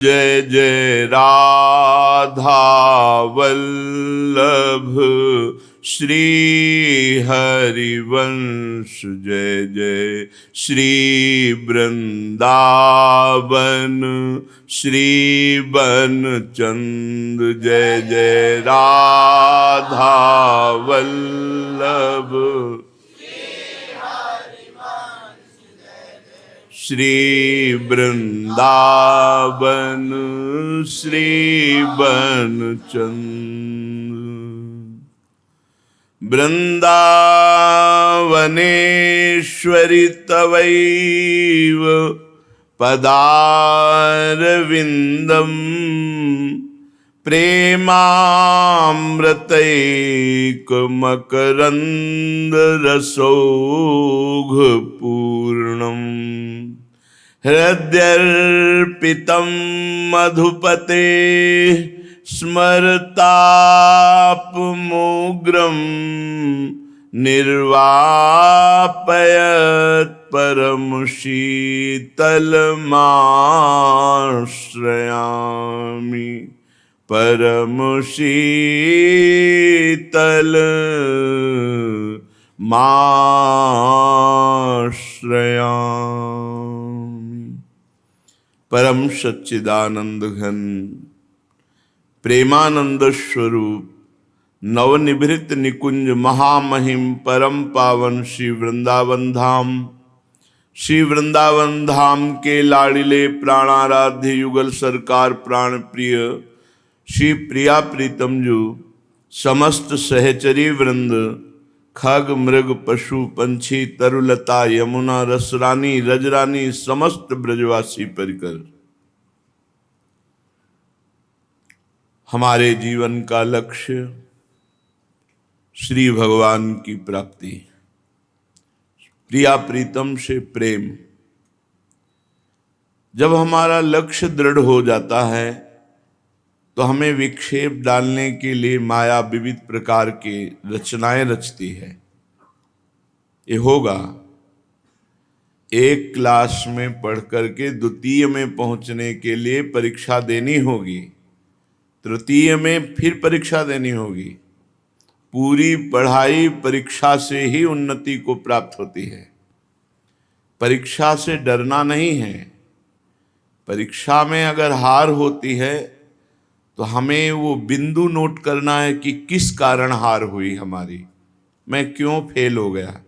जय जय राधा वल्लभ श्री हरिवंश, जय जय श्री वृंदावन श्री बनचंद, जय जय राधा वल्लभ श्री वृंदावन श्री बनचंद। वृंदावनेश्वरि तवैव पदारविंदम प्रेमामृतैकमकरंद रसौघपूर्णम् हृद्यर्पितं मधुपते स्मरतापमोग्रं निर्वापयत् परम शीतलमाश्रयामि, परम शीतलमाश्रयामि। परम सच्चिदानंद घन प्रेमानंद स्वरूप नवनिभृत निकुंज महामहिम परम पावन श्री वृंदावन धाम, श्री वृंदावन धाम के लाडिले प्राणाराध्य युगल सरकार प्राण प्रिय श्री प्रिया प्रीतम जो समस्त सहचरी वृंद खग मृग पशु पंछी तरुलता यमुना रसरानी रजरानी समस्त ब्रजवासी परिकर, हमारे जीवन का लक्ष्य श्री भगवान की प्राप्ति, प्रिया प्रीतम से प्रेम। जब हमारा लक्ष्य दृढ़ हो जाता है तो हमें विक्षेप डालने के लिए माया विविध प्रकार के रचनाएं रचती है। ये होगा, एक क्लास में पढ़ करके द्वितीय में पहुंचने के लिए परीक्षा देनी होगी, तृतीय में फिर परीक्षा देनी होगी। पूरी पढ़ाई परीक्षा से ही उन्नति को प्राप्त होती है। परीक्षा से डरना नहीं है। परीक्षा में अगर हार होती है तो हमें वो बिंदु नोट करना है कि किस कारण हार हुई हमारी, मैं क्यों फेल हो गया।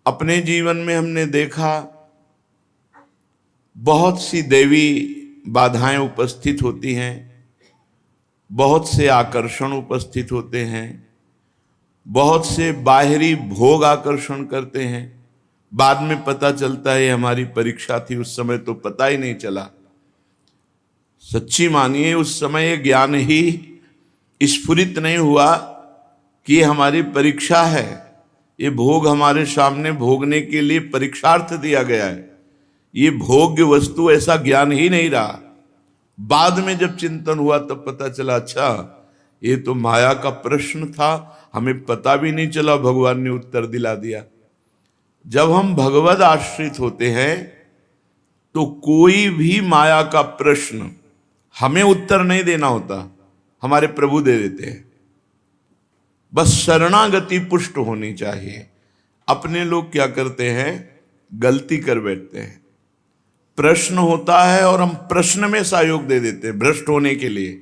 अपने जीवन में हमने देखा बहुत सी दैवी बाधाएं उपस्थित होती हैं, बहुत से आकर्षण उपस्थित होते हैं, बहुत से बाहरी भोग आकर्षण करते हैं। बाद में पता चलता है हमारी परीक्षा थी, उस समय तो पता ही नहीं चला। सच्ची मानिए उस समय ये ज्ञान ही स्फुरित नहीं हुआ कि ये हमारी परीक्षा है, ये भोग हमारे सामने भोगने के लिए परीक्षार्थ दिया गया है। ये भोग्य वस्तु ऐसा ज्ञान ही नहीं रहा। बाद में जब चिंतन हुआ तब पता चला, अच्छा ये तो माया का प्रश्न था, हमें पता भी नहीं चला, भगवान ने उत्तर दिला दिया। जब हम भगवद आश्रित होते हैं तो कोई भी माया का प्रश्न हमें उत्तर नहीं देना होता, हमारे प्रभु दे देते हैं। बस शरणागति पुष्ट होनी चाहिए। अपने लोग क्या करते हैं, गलती कर बैठते हैं। प्रश्न होता है और हम प्रश्न में सहयोग दे देते हैं भ्रष्ट होने के लिए।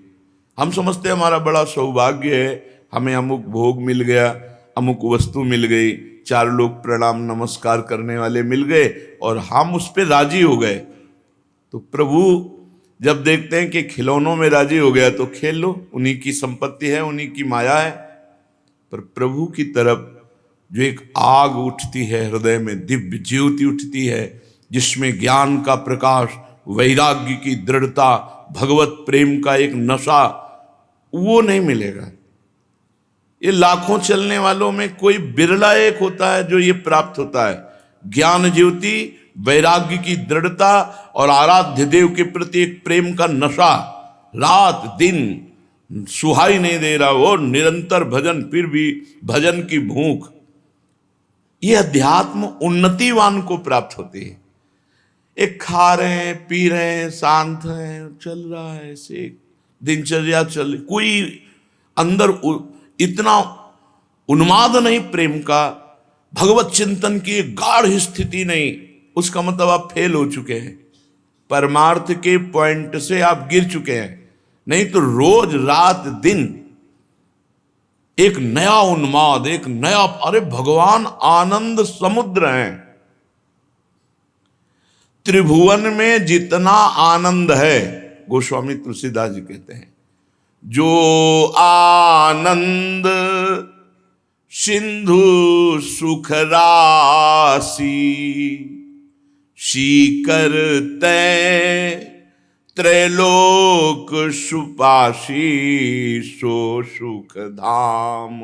हम समझते हैं हमारा बड़ा सौभाग्य है, हमें अमुक भोग मिल गया, अमुक वस्तु मिल गई, 4 लोग प्रणाम नमस्कार करने वाले मिल गए और हम उस पर राजी हो गए। तो प्रभु जब देखते हैं कि खिलौनों में राजी हो गया तो खेल लो, उन्हीं की संपत्ति है, उन्हीं की माया है। पर प्रभु की तरफ जो एक आग उठती है हृदय में, दिव्य ज्योति उठती है, जिसमें ज्ञान का प्रकाश, वैराग्य की दृढ़ता, भगवत प्रेम का एक नशा, वो नहीं मिलेगा। ये लाखों चलने वालों में कोई बिरला एक होता है जो ये प्राप्त होता है। ज्ञान ज्योति, वैराग्य की दृढ़ता और आराध्य देव के प्रति एक प्रेम का नशा, रात दिन सुहाई नहीं दे रहा, वो निरंतर भजन, फिर भी भजन की भूख। ये अध्यात्म उन्नतिवान को प्राप्त होती है। एक खा रहे हैं, पी रहे हैं, शांत हैं, चल रहा है ऐसे दिनचर्या चल, कोई अंदर इतना उन्माद नहीं प्रेम का, भगवत चिंतन की एक गाढ़ स्थिति नहीं, उसका मतलब आप फेल हो चुके हैं, परमार्थ के पॉइंट से आप गिर चुके हैं। नहीं तो रोज रात दिन एक नया उन्माद, एक नया, अरे भगवान आनंद समुद्र हैं। त्रिभुवन में जितना आनंद है, गोस्वामी तुलसीदास जी कहते हैं, जो आनंद सिंधु सुख राशि, शीकर तय त्रैलोक सुपाशी, सो सुख धाम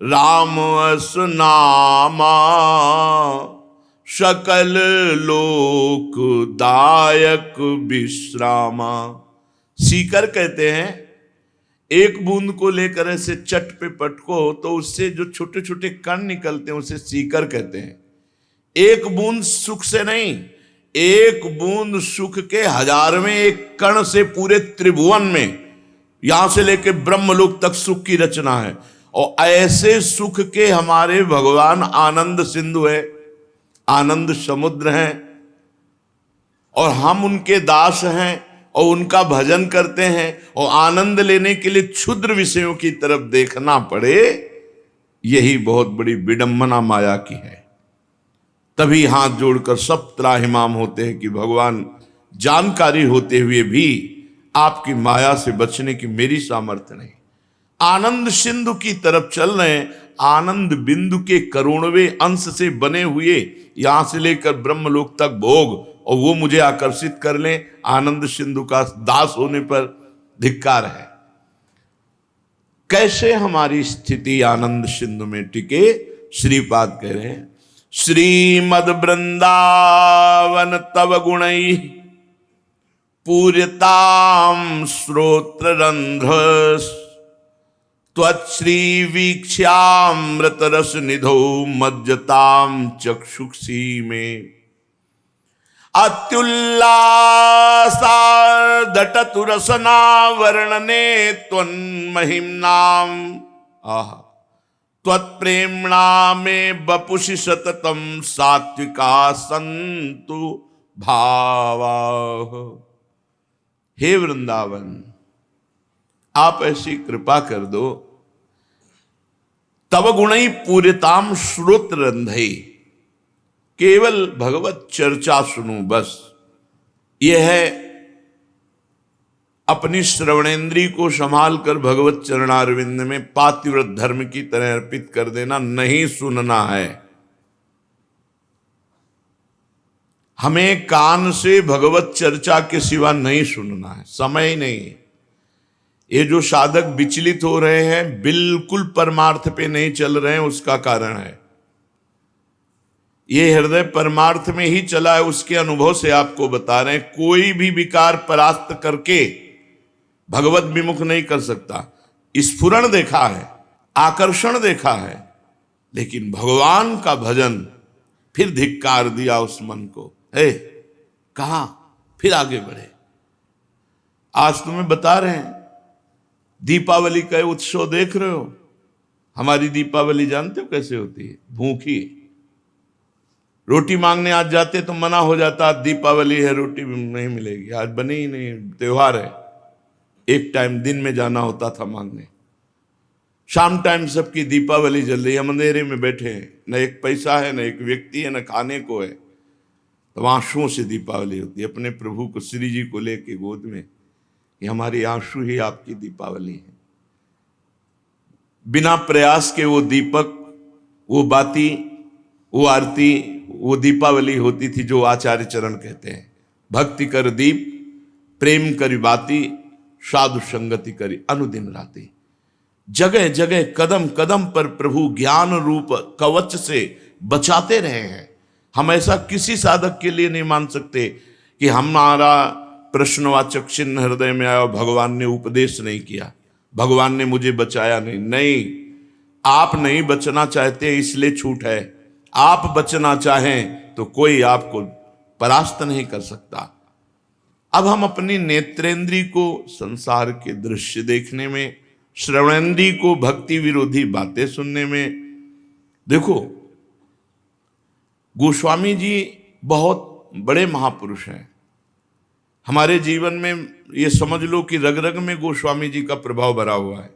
राम अस नामा, सकल लोक दायक विश्रामा। सीकर कहते हैं, एक बूंद को लेकर ऐसे चट पे पटको तो उससे जो छोटे छोटे कण निकलते हैं उसे सीकर कहते हैं। एक बूंद सुख से नहीं, एक बूंद सुख के हजारवें एक कण से पूरे त्रिभुवन में, यहां से लेके ब्रह्मलोक तक सुख की रचना है। और ऐसे सुख के हमारे भगवान आनंद सिंधु है, आनंद समुद्र हैं, और हम उनके दास हैं और उनका भजन करते हैं, और आनंद लेने के लिए क्षुद्र विषयों की तरफ देखना पड़े, यही बहुत बड़ी विडंबना माया की है। तभी हाथ जोड़कर सब त्राहिमाम होते हैं कि भगवान, जानकारी होते हुए भी आपकी माया से बचने की मेरी सामर्थ्य नहीं। आनंद सिंधु की तरफ चल रहे हैं, आनंद बिंदु के करोड़वें अंश से बने हुए, यहां से लेकर ब्रह्मलोक तक भोग, और वो मुझे आकर्षित कर लें, आनंद सिंधु का दास होने पर धिक्कार है। कैसे हमारी स्थिति आनंद सिंधु में टिके? श्रीपाद कह रहे हैं, श्रीमद वृंदावन तव गुणै पूर्यताम श्रोत्र रंध्र, त्वच्छ्री वीक्ष्यामृत रस निधौ मज्जताम चक्षुषी में, अत्युल्लासार्धटतु रसना वर्णने त्वन्महिम्नाम, आहा त्वत्प्रेम्णा में बपुषि सततम सात्विका संतु भावा। हे वृंदावन, आप ऐसी कृपा कर दो, तव गुणै पूर्यताम श्रोत्र रंधे, केवल भगवत चर्चा सुनो बस। यह है अपनी श्रवणेन्द्री को संभाल कर भगवत चरणारविंद में पातिव्रत धर्म की तरह अर्पित कर देना, नहीं सुनना है। हमें कान से भगवत चर्चा के सिवा नहीं सुनना है, समय ही नहीं। ये जो साधक विचलित हो रहे हैं, बिल्कुल परमार्थ पे नहीं चल रहे हैं, उसका कारण है ये हृदय परमार्थ में ही चला है, उसके अनुभव से आपको बता रहे हैं। कोई भी विकार परास्त करके भगवत विमुख नहीं कर सकता। स्फुरण देखा है, आकर्षण देखा है, लेकिन भगवान का भजन, फिर धिक्कार दिया उस मन को, हे कहां फिर आगे बढ़े। आज तुम्हें बता रहे हैं, दीपावली का उत्सव देख रहे हो। हमारी दीपावली जानते हो कैसे होती है? भूखी, रोटी मांगने आज जाते तो मना हो जाता, दीपावली है रोटी नहीं मिलेगी, आज बनी ही नहीं, त्योहार है। एक टाइम दिन में जाना होता था मांगने, शाम टाइम सबकी दीपावली जल रही है, हम अंधेरे में बैठे हैं, न एक पैसा है, न एक व्यक्ति है, न खाने को है। तो आंसुओं से दीपावली होती है, अपने प्रभु को, श्री जी को लेके गोद में, कि हमारी आंसू ही आपकी दीपावली है। बिना प्रयास के वो दीपक, वो बाती, वो आरती, वो दीपावली होती थी जो आचार्य चरण कहते हैं, भक्ति कर दीप, प्रेम करी बाती, साधु संगति करी अनुदिन राती। जगह जगह कदम कदम पर प्रभु ज्ञान रूप कवच से बचाते रहे हैं। हम ऐसा किसी साधक के लिए नहीं मान सकते कि हमारा प्रश्नवाचक चिन्ह हृदय में आया, भगवान ने उपदेश नहीं किया, भगवान ने मुझे बचाया नहीं। नहीं, आप नहीं बचना चाहते इसलिए छूट है। आप बचना चाहें तो कोई आपको परास्त नहीं कर सकता। अब हम अपनी नेत्रेंद्री को संसार के दृश्य देखने में, श्रवणेंद्री को भक्ति विरोधी बातें सुनने में, देखो गोस्वामी जी बहुत बड़े महापुरुष हैं। हमारे जीवन में ये समझ लो कि रग रग में गोस्वामी जी का प्रभाव भरा हुआ है,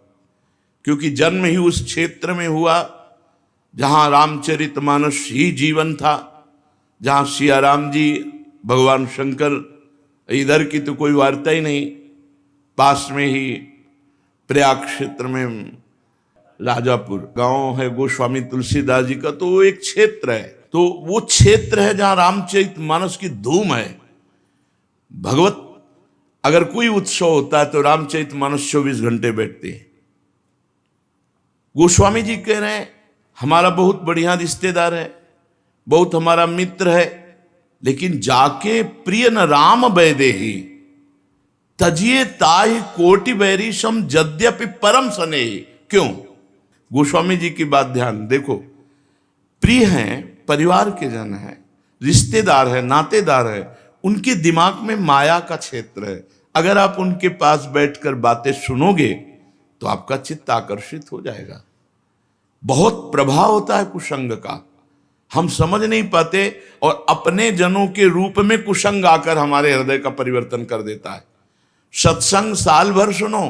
क्योंकि जन्म ही उस क्षेत्र में हुआ जहां रामचरितमानस ही जीवन था, जहां सियाराम जी, भगवान शंकर, इधर की तो कोई वार्ता ही नहीं। पास में ही प्रयाग क्षेत्र में राजापुर गांव है गोस्वामी तुलसीदास जी का, तो वो एक क्षेत्र है। तो वो क्षेत्र है जहां रामचरितमानस की धूम है। भगवत अगर कोई उत्सव होता है तो रामचरितमानस 24 घंटे बैठते हैं। गोस्वामी जी कह रहे हैं हमारा बहुत बढ़िया रिश्तेदार है, बहुत हमारा मित्र है, लेकिन जाके प्रिय न राम बैदेही तजिए ताहि कोटि बैरी सम यद्यपि परम स्नेही। क्यों? गोस्वामी जी की बात ध्यान देखो। प्रिय हैं, परिवार के जन हैं, रिश्तेदार है, नातेदार है, उनके दिमाग में माया का क्षेत्र है। अगर आप उनके पास बैठकर बातें सुनोगे तो आपका चित्त आकर्षित हो जाएगा। बहुत प्रभाव होता है कुसंग का, हम समझ नहीं पाते, और अपने जनों के रूप में कुसंग आकर हमारे हृदय का परिवर्तन कर देता है। सत्संग साल भर सुनो,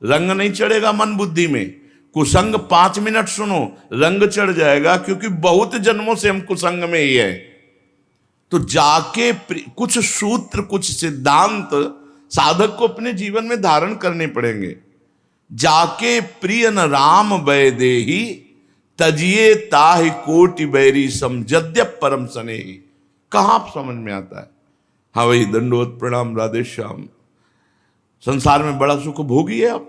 रंग नहीं चढ़ेगा मन बुद्धि में। कुसंग 5 मिनट सुनो, रंग चढ़ जाएगा, क्योंकि बहुत जन्मों से हम कुसंग में ही है। तो जाके कुछ सूत्र, कुछ सिद्धांत साधक को अपने जीवन में धारण करने पड़ेंगे। जाके प्रिय न राम बैदेही तजिए ताहि कोटि बैरी सम यद्यप परम स्नेही। कहां समझ में आता है? हाँ वही दंडवत प्रणाम राधे श्याम। संसार में बड़ा सुख भोगी है आप।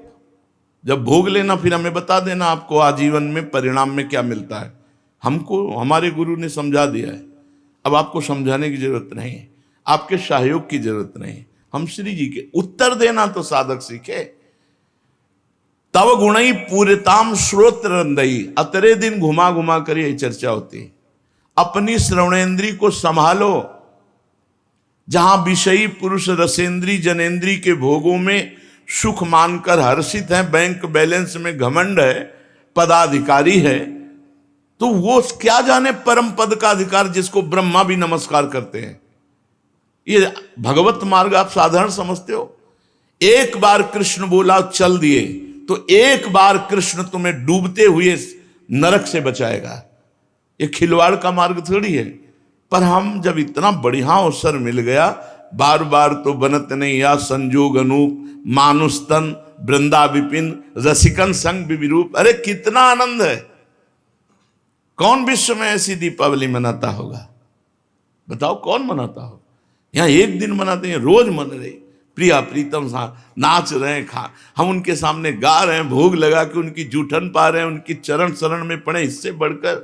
जब भोग लेना फिर हमें बता देना आपको आजीवन में परिणाम में क्या मिलता है। हमको हमारे गुरु ने समझा दिया है, अब आपको समझाने की जरूरत नहीं है, आपके सहयोग की जरूरत नहीं है। हम श्री जी के उत्तर देना तो साधक सीखे। तव गुणई पूरिताम श्रोत्र रंदई, अतरे दिन घुमा घुमा कर यही चर्चा होती है। अपनी श्रवणेंद्री को संभालो। जहां विषयी पुरुष रसेंद्री जनेंद्री के भोगों में सुख मानकर हर्षित है, बैंक बैलेंस में घमंड है, पदाधिकारी है, तो वो क्या जाने परम पद का अधिकार जिसको ब्रह्मा भी नमस्कार करते हैं। ये भगवत मार्ग आप साधारण समझते हो। एक बार कृष्ण बोला चल दिए, तो एक बार कृष्ण तुम्हें डूबते हुए नरक से बचाएगा। ये खिलवाड़ का मार्ग थोड़ी है। पर हम जब इतना बढ़िया अवसर मिल गया, बार बार तो बनत नहीं या संजोग अनूप, मानुष तन वृंदा विपिन रसिकन संग विरूप। अरे कितना आनंद है। कौन विश्व में ऐसी दीपावली मनाता होगा? बताओ कौन मनाता हो? यहां एक दिन मनाते हैं, रोज मन रहे, प्रिया प्रीतम नाच रहे हैं, खा हम उनके सामने गा रहे हैं, भोग लगा के उनकी जूठन पा रहे हैं, उनकी चरण शरण में पड़े। इससे बढ़कर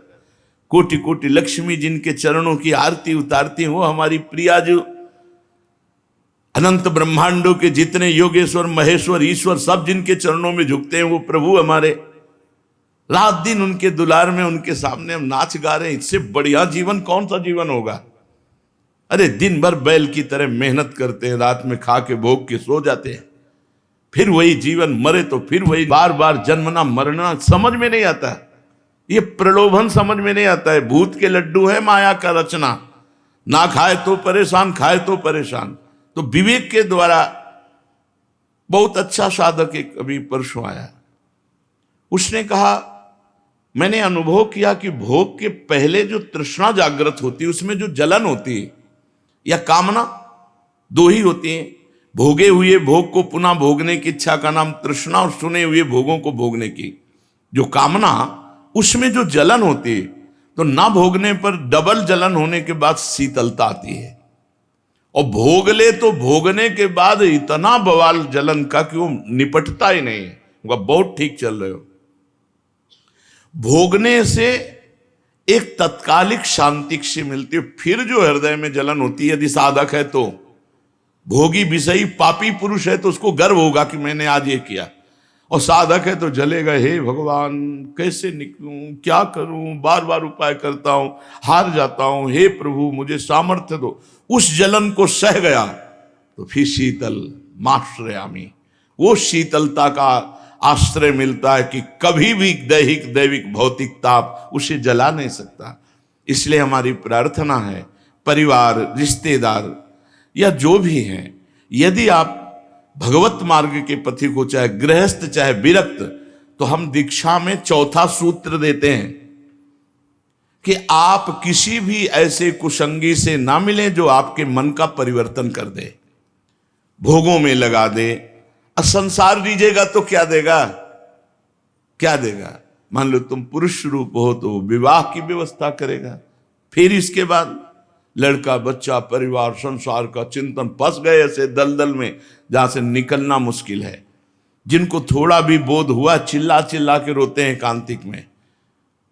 कोटि कोटि लक्ष्मी जिनके चरणों की आरती उतारती हैं, वो हमारी प्रिया जो अनंत ब्रह्मांडों के जितने योगेश्वर महेश्वर ईश्वर सब जिनके चरणों में झुकते हैं, वो प्रभु हमारे। रात दिन उनके दुलार में, उनके सामने हम नाच गा रहे हैं। इससे बढ़िया जीवन कौन सा जीवन होगा? अरे दिन भर बैल की तरह मेहनत करते हैं, रात में खा के भोग के सो जाते हैं, फिर वही जीवन, मरे तो फिर वही, बार बार जन्मना मरना समझ में नहीं आता। ये प्रलोभन समझ में नहीं आता है। भूत के लड्डू है माया का रचना, ना खाए तो परेशान, खाए तो परेशान। तो विवेक के द्वारा बहुत अच्छा साधक एक अभी परसों आया, उसने कहा मैंने अनुभव किया कि भोग के पहले जो तृष्णा जागृत होती है, उसमें जो जलन होती है या कामना, दो ही होती है। भोगे हुए भोग को पुनः भोगने की इच्छा का नाम तृष्णा, और सुने हुए भोगों को भोगने की जो कामना, उसमें जो जलन होती है, तो ना भोगने पर डबल जलन होने के बाद शीतलता आती है। और भोग ले तो भोगने के बाद इतना बवाल जलन का कि वो निपटता ही नहीं है। बहुत ठीक चल रहे हो। भोगने से एक तत्कालिक शांति सी मिलती है, फिर जो हृदय में जलन होती है, यदि साधक है तो, भोगी विषयी पापी पुरुष है तो उसको गर्व होगा कि मैंने आज ये किया, और साधक है तो जलेगा, हे भगवान कैसे निकलूं, क्या करूं, बार बार उपाय करता हूं, हार जाता हूं, हे प्रभु मुझे सामर्थ्य दो। उस जलन को सह गया तो फिर शीतल माश्रयामी, वो शीतलता का आश्रय मिलता है कि कभी भी दैहिक दैविक भौतिक ताप उसे जला नहीं सकता। इसलिए हमारी प्रार्थना है, परिवार, रिश्तेदार या जो भी हैं, यदि आप भगवत मार्ग के पथिक हो, चाहे गृहस्थ चाहे विरक्त, तो हम दीक्षा में चौथा सूत्र देते हैं कि आप किसी भी ऐसे कुसंगी से ना मिलें जो आपके मन का परिवर्तन कर दे, भोगों में लगा दे। संसार दीजिएगा तो क्या देगा, क्या देगा? मान लो तुम पुरुष रूप हो तो विवाह की व्यवस्था करेगा, फिर इसके बाद लड़का बच्चा परिवार संसार का चिंतन, फंस गए ऐसे दलदल में जहां से निकलना मुश्किल है। जिनको थोड़ा भी बोध हुआ चिल्ला चिल्ला के रोते हैं एकांतिक में,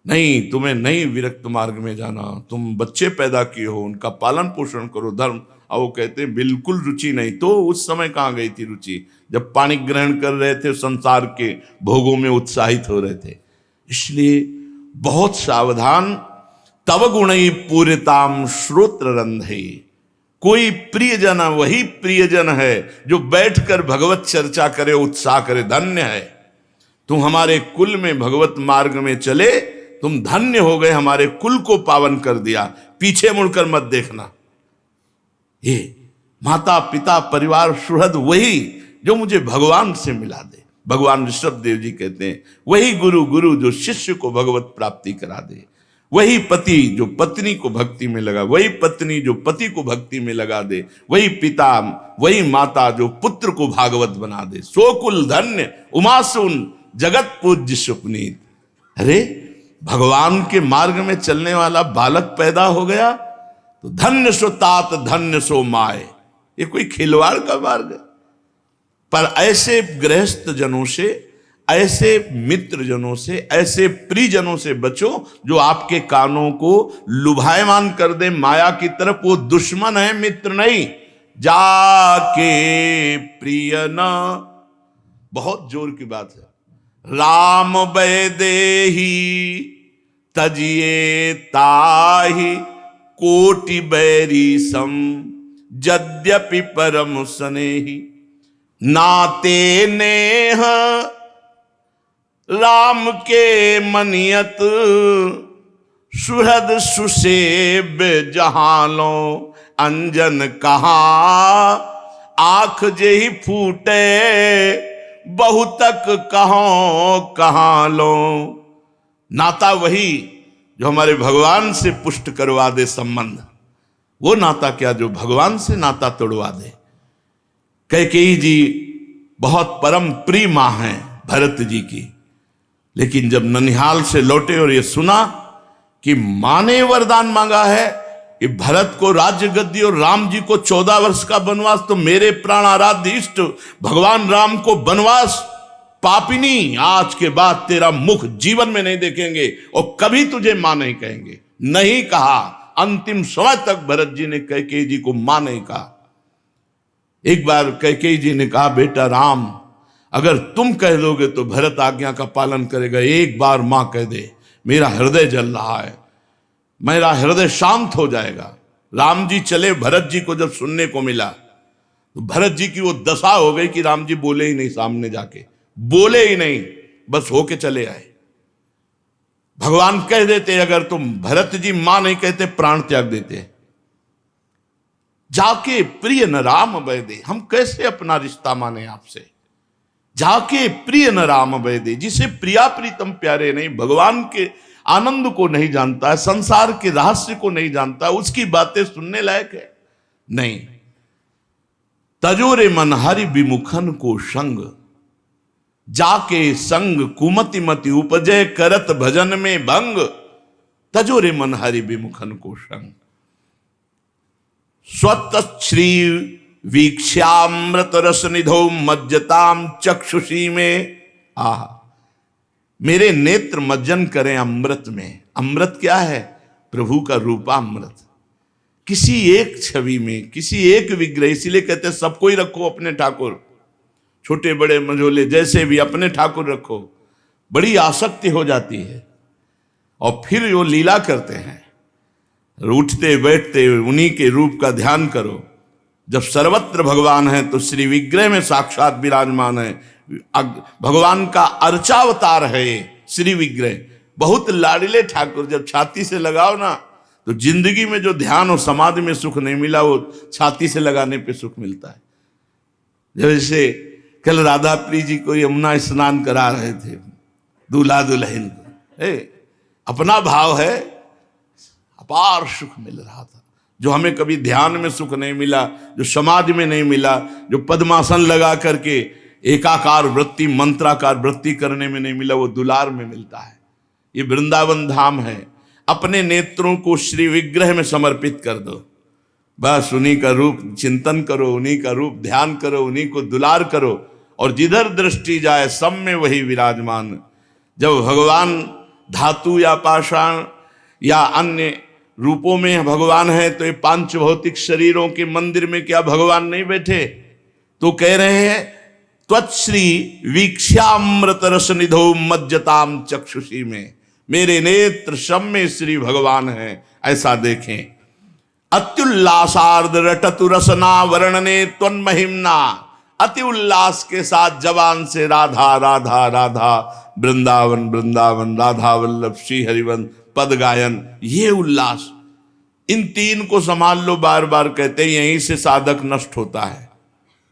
नहीं तुम्हें नहीं विरक्त मार्ग में जाना, तुम बच्चे पैदा किए हो, उनका पालन पोषण करो, धर्म। और वो कहते हैं बिल्कुल रुचि नहीं। तो उस समय कहाँ गई थी रुचि, जब पानी ग्रहण कर रहे थे, संसार के भोगों में उत्साहित हो रहे थे। इसलिए बहुत सावधान। तव गुणई पूरिताम श्रोत्र रंधे, कोई प्रियजन वही प्रियजन है जो बैठकर भगवत चर्चा करे, उत्साह करे, धन्य है। तुम हमारे कुल में भगवत मार्ग में चले, तुम धन्य हो गए, हमारे कुल को पावन कर दिया। पीछे मुड़कर मत देखना। ये माता पिता परिवार सुहृद वही जो मुझे भगवान से मिला दे। भगवान ऋषभ देव जी कहते हैं, वही गुरु गुरु जो शिष्य को भगवत प्राप्ति करा दे, वही पति जो पत्नी को भक्ति में लगा, वही पत्नी जो पति को भक्ति में लगा दे, वही पिता वही माता जो पुत्र को भागवत बना दे। सो कुल धन्य उमासुन जगत पूज्य सुपनीत। अरे भगवान के मार्ग में चलने वाला बालक पैदा हो गया तो धन्य सो तात धन्य सो माए। ये कोई खिलवाड़ का मार्ग है? पर ऐसे गृहस्थ जनों से, ऐसे मित्र जनों से, ऐसे प्रियजनों से बचो जो आपके कानों को लुभायमान कर दे माया की तरफ। वो दुश्मन है, मित्र नहीं। जाके प्रिय न, बहुत जोर की बात है। राम वैदेही तजिए ताहि कोटि बैरी सम, यद्यपि परम स्नेही नाते नेह राम के मनियत, सुहृद सुसेव्य जहानो अंजन कहा, आंख जेहि फूटे बहुतक कहो कहाँ लो। नाता वही जो हमारे भगवान से पुष्ट करवा दे संबंध, वो नाता क्या जो भगवान से नाता तोड़वा दे। कैकेयी जी बहुत परम प्रिय मां हैं भरत जी की, लेकिन जब ननिहाल से लौटे और ये सुना कि मां ने वरदान मांगा है कि भरत को राज्य गद्दी और राम जी को 14 वर्ष का वनवास, तो मेरे प्राण आराध्य इष्ट भगवान राम को वनवास, पापिनी आज के बाद तेरा मुख जीवन में नहीं देखेंगे और कभी तुझे मां नहीं कहेंगे। नहीं कहा, अंतिम समय तक भरत जी ने कैकेयी जी को मां नहीं कहा। एक बार कैकेयी जी ने कहा, बेटा राम अगर तुम कह दोगे तो भरत आज्ञा का पालन करेगा, एक बार मां कह दे, मेरा हृदय जल रहा है, मेरा हृदय शांत हो जाएगा। राम जी चले, भरत जी को जब सुनने को मिला तो भरत जी की वो दशा हो गई कि राम जी बोले ही नहीं, सामने जाके बोले ही नहीं, बस होके चले आए। भगवान कह देते, अगर तुम भरत जी मां नहीं कहते प्राण त्याग देते। जाके प्रिय न राम वैदे, हम कैसे अपना रिश्ता माने आपसे। जाके प्रिय न राम वैदे, जिसे प्रिया प्रीतम प्यारे नहीं, भगवान के आनंद को नहीं जानता है, संसार के रहस्य को नहीं जानता, उसकी बातें सुनने लायक है नहीं। तजोरे मन हरि विमुखन को संग, जाके संग कुमति मति उपजय, करत भजन में भंग। तजोरे मन हरि विमुखन को संग, स्वत श्री वीक्ष्यामृत रस निधो मज्जताम चक्षुषी में। आह, मेरे नेत्र मज्जन करें अमृत में। अमृत क्या है? प्रभु का रूपामृत। किसी एक छवि में, किसी एक विग्रह, इसीलिए कहते हैं सबको ही रखो अपने ठाकुर, छोटे बड़े मझोले जैसे भी अपने ठाकुर रखो। बड़ी आसक्ति हो जाती है और फिर वो लीला करते हैं। उठते बैठते उन्हीं के रूप का ध्यान करो। जब सर्वत्र भगवान है तो श्री विग्रह में साक्षात विराजमान है। भगवान का अर्चावतार है ये श्री विग्रह। बहुत लाडले ठाकुर, जब छाती से लगाओ ना तो जिंदगी में जो ध्यान और समाधि में सुख नहीं मिला वो छाती से लगाने पे सुख मिलता है। जैसे कल राधा प्रिय जी को यमुना स्नान करा रहे थे दूल्हा दुल्हन को, अपना भाव है, अपार सुख मिल रहा था जो हमें कभी ध्यान में सुख नहीं मिला, जो समाधि में नहीं मिला, जो पद्मासन लगा करके एकाकार वृत्ति मंत्राकार वृत्ति करने में नहीं मिला, वो दुलार में मिलता है। ये वृंदावन धाम है। अपने नेत्रों को श्री विग्रह में समर्पित कर दो, बस उन्हीं का रूप चिंतन करो, उन्हीं का रूप ध्यान करो, उन्हीं को दुलार करो और जिधर दृष्टि जाए सब में वही विराजमान। जब भगवान धातु या पाषाण या अन्य रूपों में भगवान है तो ये पांच भौतिक शरीरों के मंदिर में क्या भगवान नहीं बैठे? तो कह रहे हैं त्वच्छ्री वीक्ष्यामृत रस निधो मज्जताम चक्षुषी में, मेरे नेत्र सब में श्री भगवान है, ऐसा देखें। अत्युल्लासार्ध रटतु रसना वर्णने त्वन्महिम्ना, अति उल्लास के साथ जवान से राधा राधा राधा, वृंदावन वृंदावन, राधा वल्लभ श्री हरिवंश पद गायन, ये उल्लास। इन तीन को संभाल लो, बार बार कहते हैं, यहीं से साधक नष्ट होता है।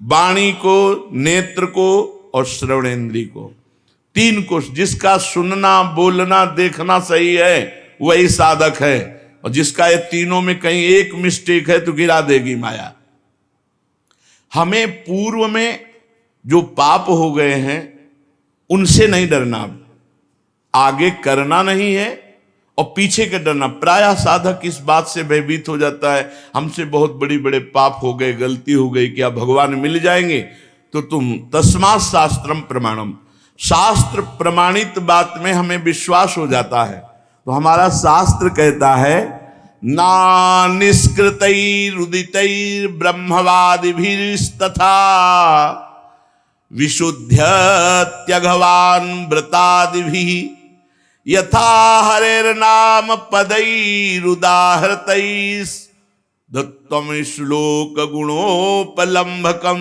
वाणी को, नेत्र को और श्रवणेन्द्रिय को, तीन को। जिसका सुनना बोलना देखना सही है वही साधक है, और जिसका ये तीनों में कहीं एक मिस्टेक है तो गिरा देगी माया। हमें पूर्व में जो पाप हो गए हैं उनसे नहीं डरना, आगे करना नहीं है और पीछे के डरना। प्रायः साधक इस बात से भयभीत हो जाता है, हमसे बहुत बड़ी बड़े पाप हो गए, गलती हो गई, क्या भगवान मिल जाएंगे? तो तुम तस्मात् शास्त्रम प्रमाणम, शास्त्र प्रमाणित बात में हमें विश्वास हो जाता है। तो हमारा शास्त्र कहता है ना निष्कृतैरुदितैर् ब्रह्मवादिभिस्तथा विशुद्ध्यत्यघवान् व्रतादिभिः यथा हरेर्नाम पदैरुदाहृतैस् दत्तम श्लोक गुणोपलम्भकम।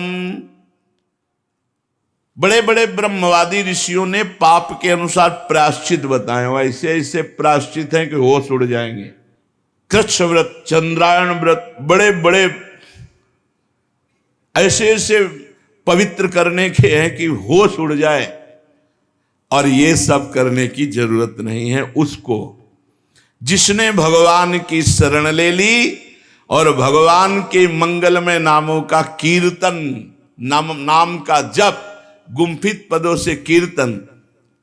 बड़े बड़े ब्रह्मवादी ऋषियों ने पाप के अनुसार प्रायश्चित बताए, ऐसे ऐसे प्रायश्चित हैं कि होश उड़ जाएंगे। कृच्छ व्रत, चंद्रायण व्रत, बड़े बड़े ऐसे ऐसे पवित्र करने के हैं कि होश उड़ जाए। और ये सब करने की जरूरत नहीं है उसको जिसने भगवान की शरण ले ली और भगवान के मंगलमय नामों का कीर्तन, नाम का जप, गुम्फित पदों से कीर्तन,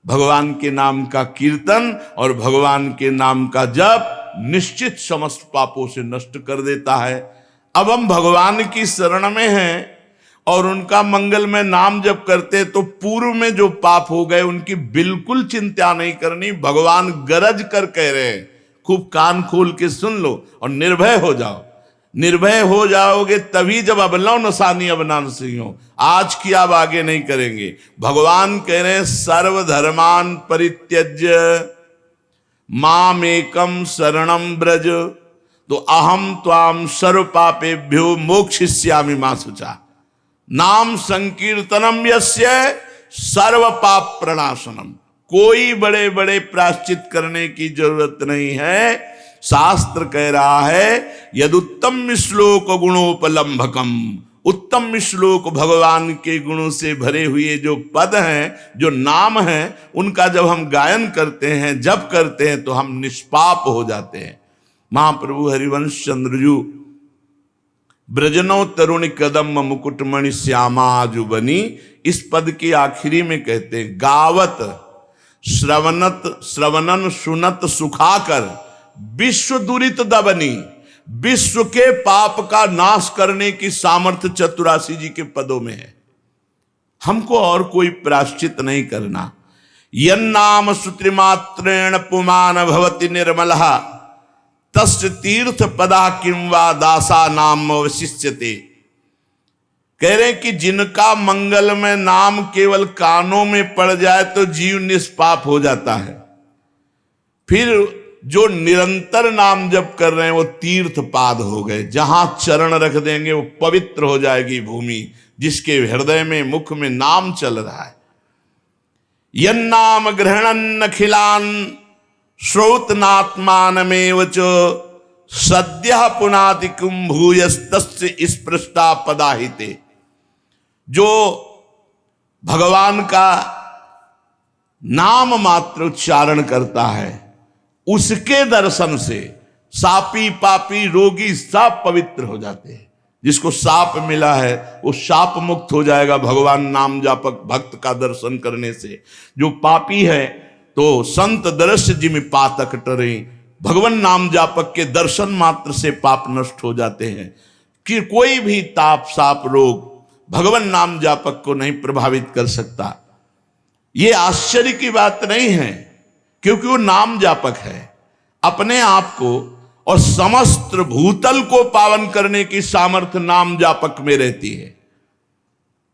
भगवान के नाम का कीर्तन और भगवान के नाम का जप निश्चित समस्त पापों से नष्ट कर देता है। अब हम भगवान की शरण में हैं और उनका मंगलमय नाम जप करते तो पूर्व में जो पाप हो गए उनकी बिल्कुल चिंता नहीं करनी। भगवान गरज कर कह रहे हैं, खूब कान खोल के सुन लो और निर्भय हो जाओ। निर्भय हो जाओगे तभी जब अबलौ नसानी अबनासी हो, आज की आप आगे नहीं करेंगे। भगवान कह रहे हैं सर्वधर्मान परित्यज्य मामेकम शरणम ब्रज, तो अहम त्वाम सर्व पापेभ्यो मोक्षयिष्यामि मा शुचा। नाम संकीर्तनम यस्य सर्व पाप प्रणाशनम। कोई बड़े बड़े प्रायश्चित करने की जरूरत नहीं है। शास्त्र कह रहा है यदुत्तम श्लोक गुणोपलम्भकम, उत्तम श्लोक भगवान के गुणों से भरे हुए जो पद हैं, जो नाम हैं, उनका जब हम गायन करते हैं, जप करते हैं तो हम निष्पाप हो जाते हैं। महाप्रभु हरिवंश चंद्रजू ब्रजनो तरुण कदम मुकुटमणि श्यामा जुबनी, इस पद के आखिरी में कहते हैं गावत श्रवणन सुनत सुखाकर विश्व दुरित दबनी। विश्व के पाप का नाश करने की सामर्थ्य चतुरासी जी के पदों में है। हमको और कोई प्रायश्चित नहीं करना। यन्नाम श्रुतिमात्रेण पुमान भवति निर्मलः तस्य तीर्थ पदा किंवा दासा नाम अवशिष्यते। कह रहे कि जिनका मंगल में नाम केवल कानों में पड़ जाए तो जीव निष्पाप हो जाता है। फिर जो निरंतर नाम जप कर रहे हैं वो तीर्थ पाद हो गए। जहां चरण रख देंगे वो पवित्र हो जाएगी भूमि, जिसके हृदय में मुख में नाम चल रहा है। यन्नाम ग्रहणन अखिलान श्रोतनात्मानमेव च सद्यः पुनाति कुंभूयस्तस्य स्पृष्टा पदाहिते। जो भगवान का नाम मात्र उच्चारण करता है, उसके दर्शन से सापी पापी रोगी सब पवित्र हो जाते हैं। जिसको साप मिला है वो साप मुक्त हो जाएगा भगवान नाम जापक भक्त का दर्शन करने से। जो पापी है तो संत दृश्य जिमि पातक टरे, भगवान नाम जापक के दर्शन मात्र से पाप नष्ट हो जाते हैं। कि कोई भी ताप साप रोग भगवान नाम जापक को नहीं प्रभावित कर सकता। ये आश्चर्य की बात नहीं है, क्योंकि वो नाम जापक है। अपने आप को और समस्त भूतल को पावन करने की सामर्थ्य नाम जापक में रहती है।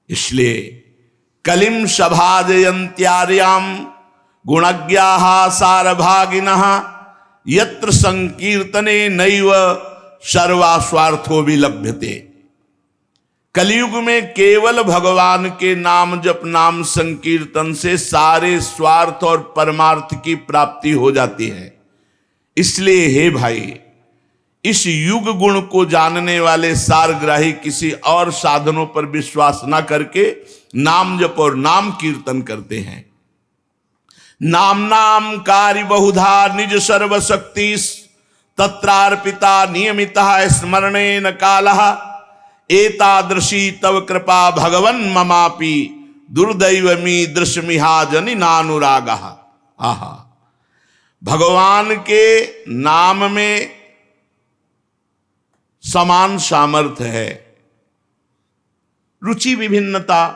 इसलिए कलिम सभाजयंत्यार्याम गुणज्ञाः सारभागिनः यत्र संकीर्तने नैव सर्वास्वार्थो विलभ्यते। कलयुग में केवल भगवान के नाम जप नाम संकीर्तन से सारे स्वार्थ और परमार्थ की प्राप्ति हो जाती है। इसलिए हे भाई, इस युग गुण को जानने वाले सारग्राही किसी और साधनों पर विश्वास न करके नाम जप और नाम कीर्तन करते हैं। नाम नाम कार्य बहुधा निज सर्वशक्ति तत्रार्पिता नियमितः स्मरणेन कालः एतादृशी तव कृपा भगवन् ममापि दुर्दैवमी दृश्यमिहा जनि नानुरागः। आहा, भगवान के नाम में समान सामर्थ्य है। रुचि विभिन्नता,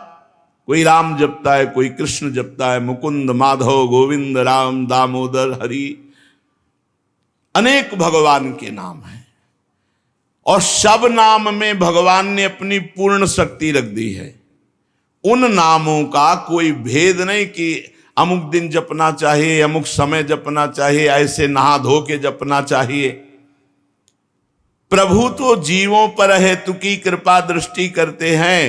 कोई राम जपता है, कोई कृष्ण जपता है, मुकुंद माधव गोविंद राम दामोदर हरि, अनेक भगवान के नाम हैं। और सब नाम में भगवान ने अपनी पूर्ण शक्ति रख दी है। उन नामों का कोई भेद नहीं कि अमुक दिन जपना चाहिए, अमुक समय जपना चाहिए, ऐसे नहा धो के जपना चाहिए। प्रभु तो जीवों पर हेतु की कृपा दृष्टि करते हैं,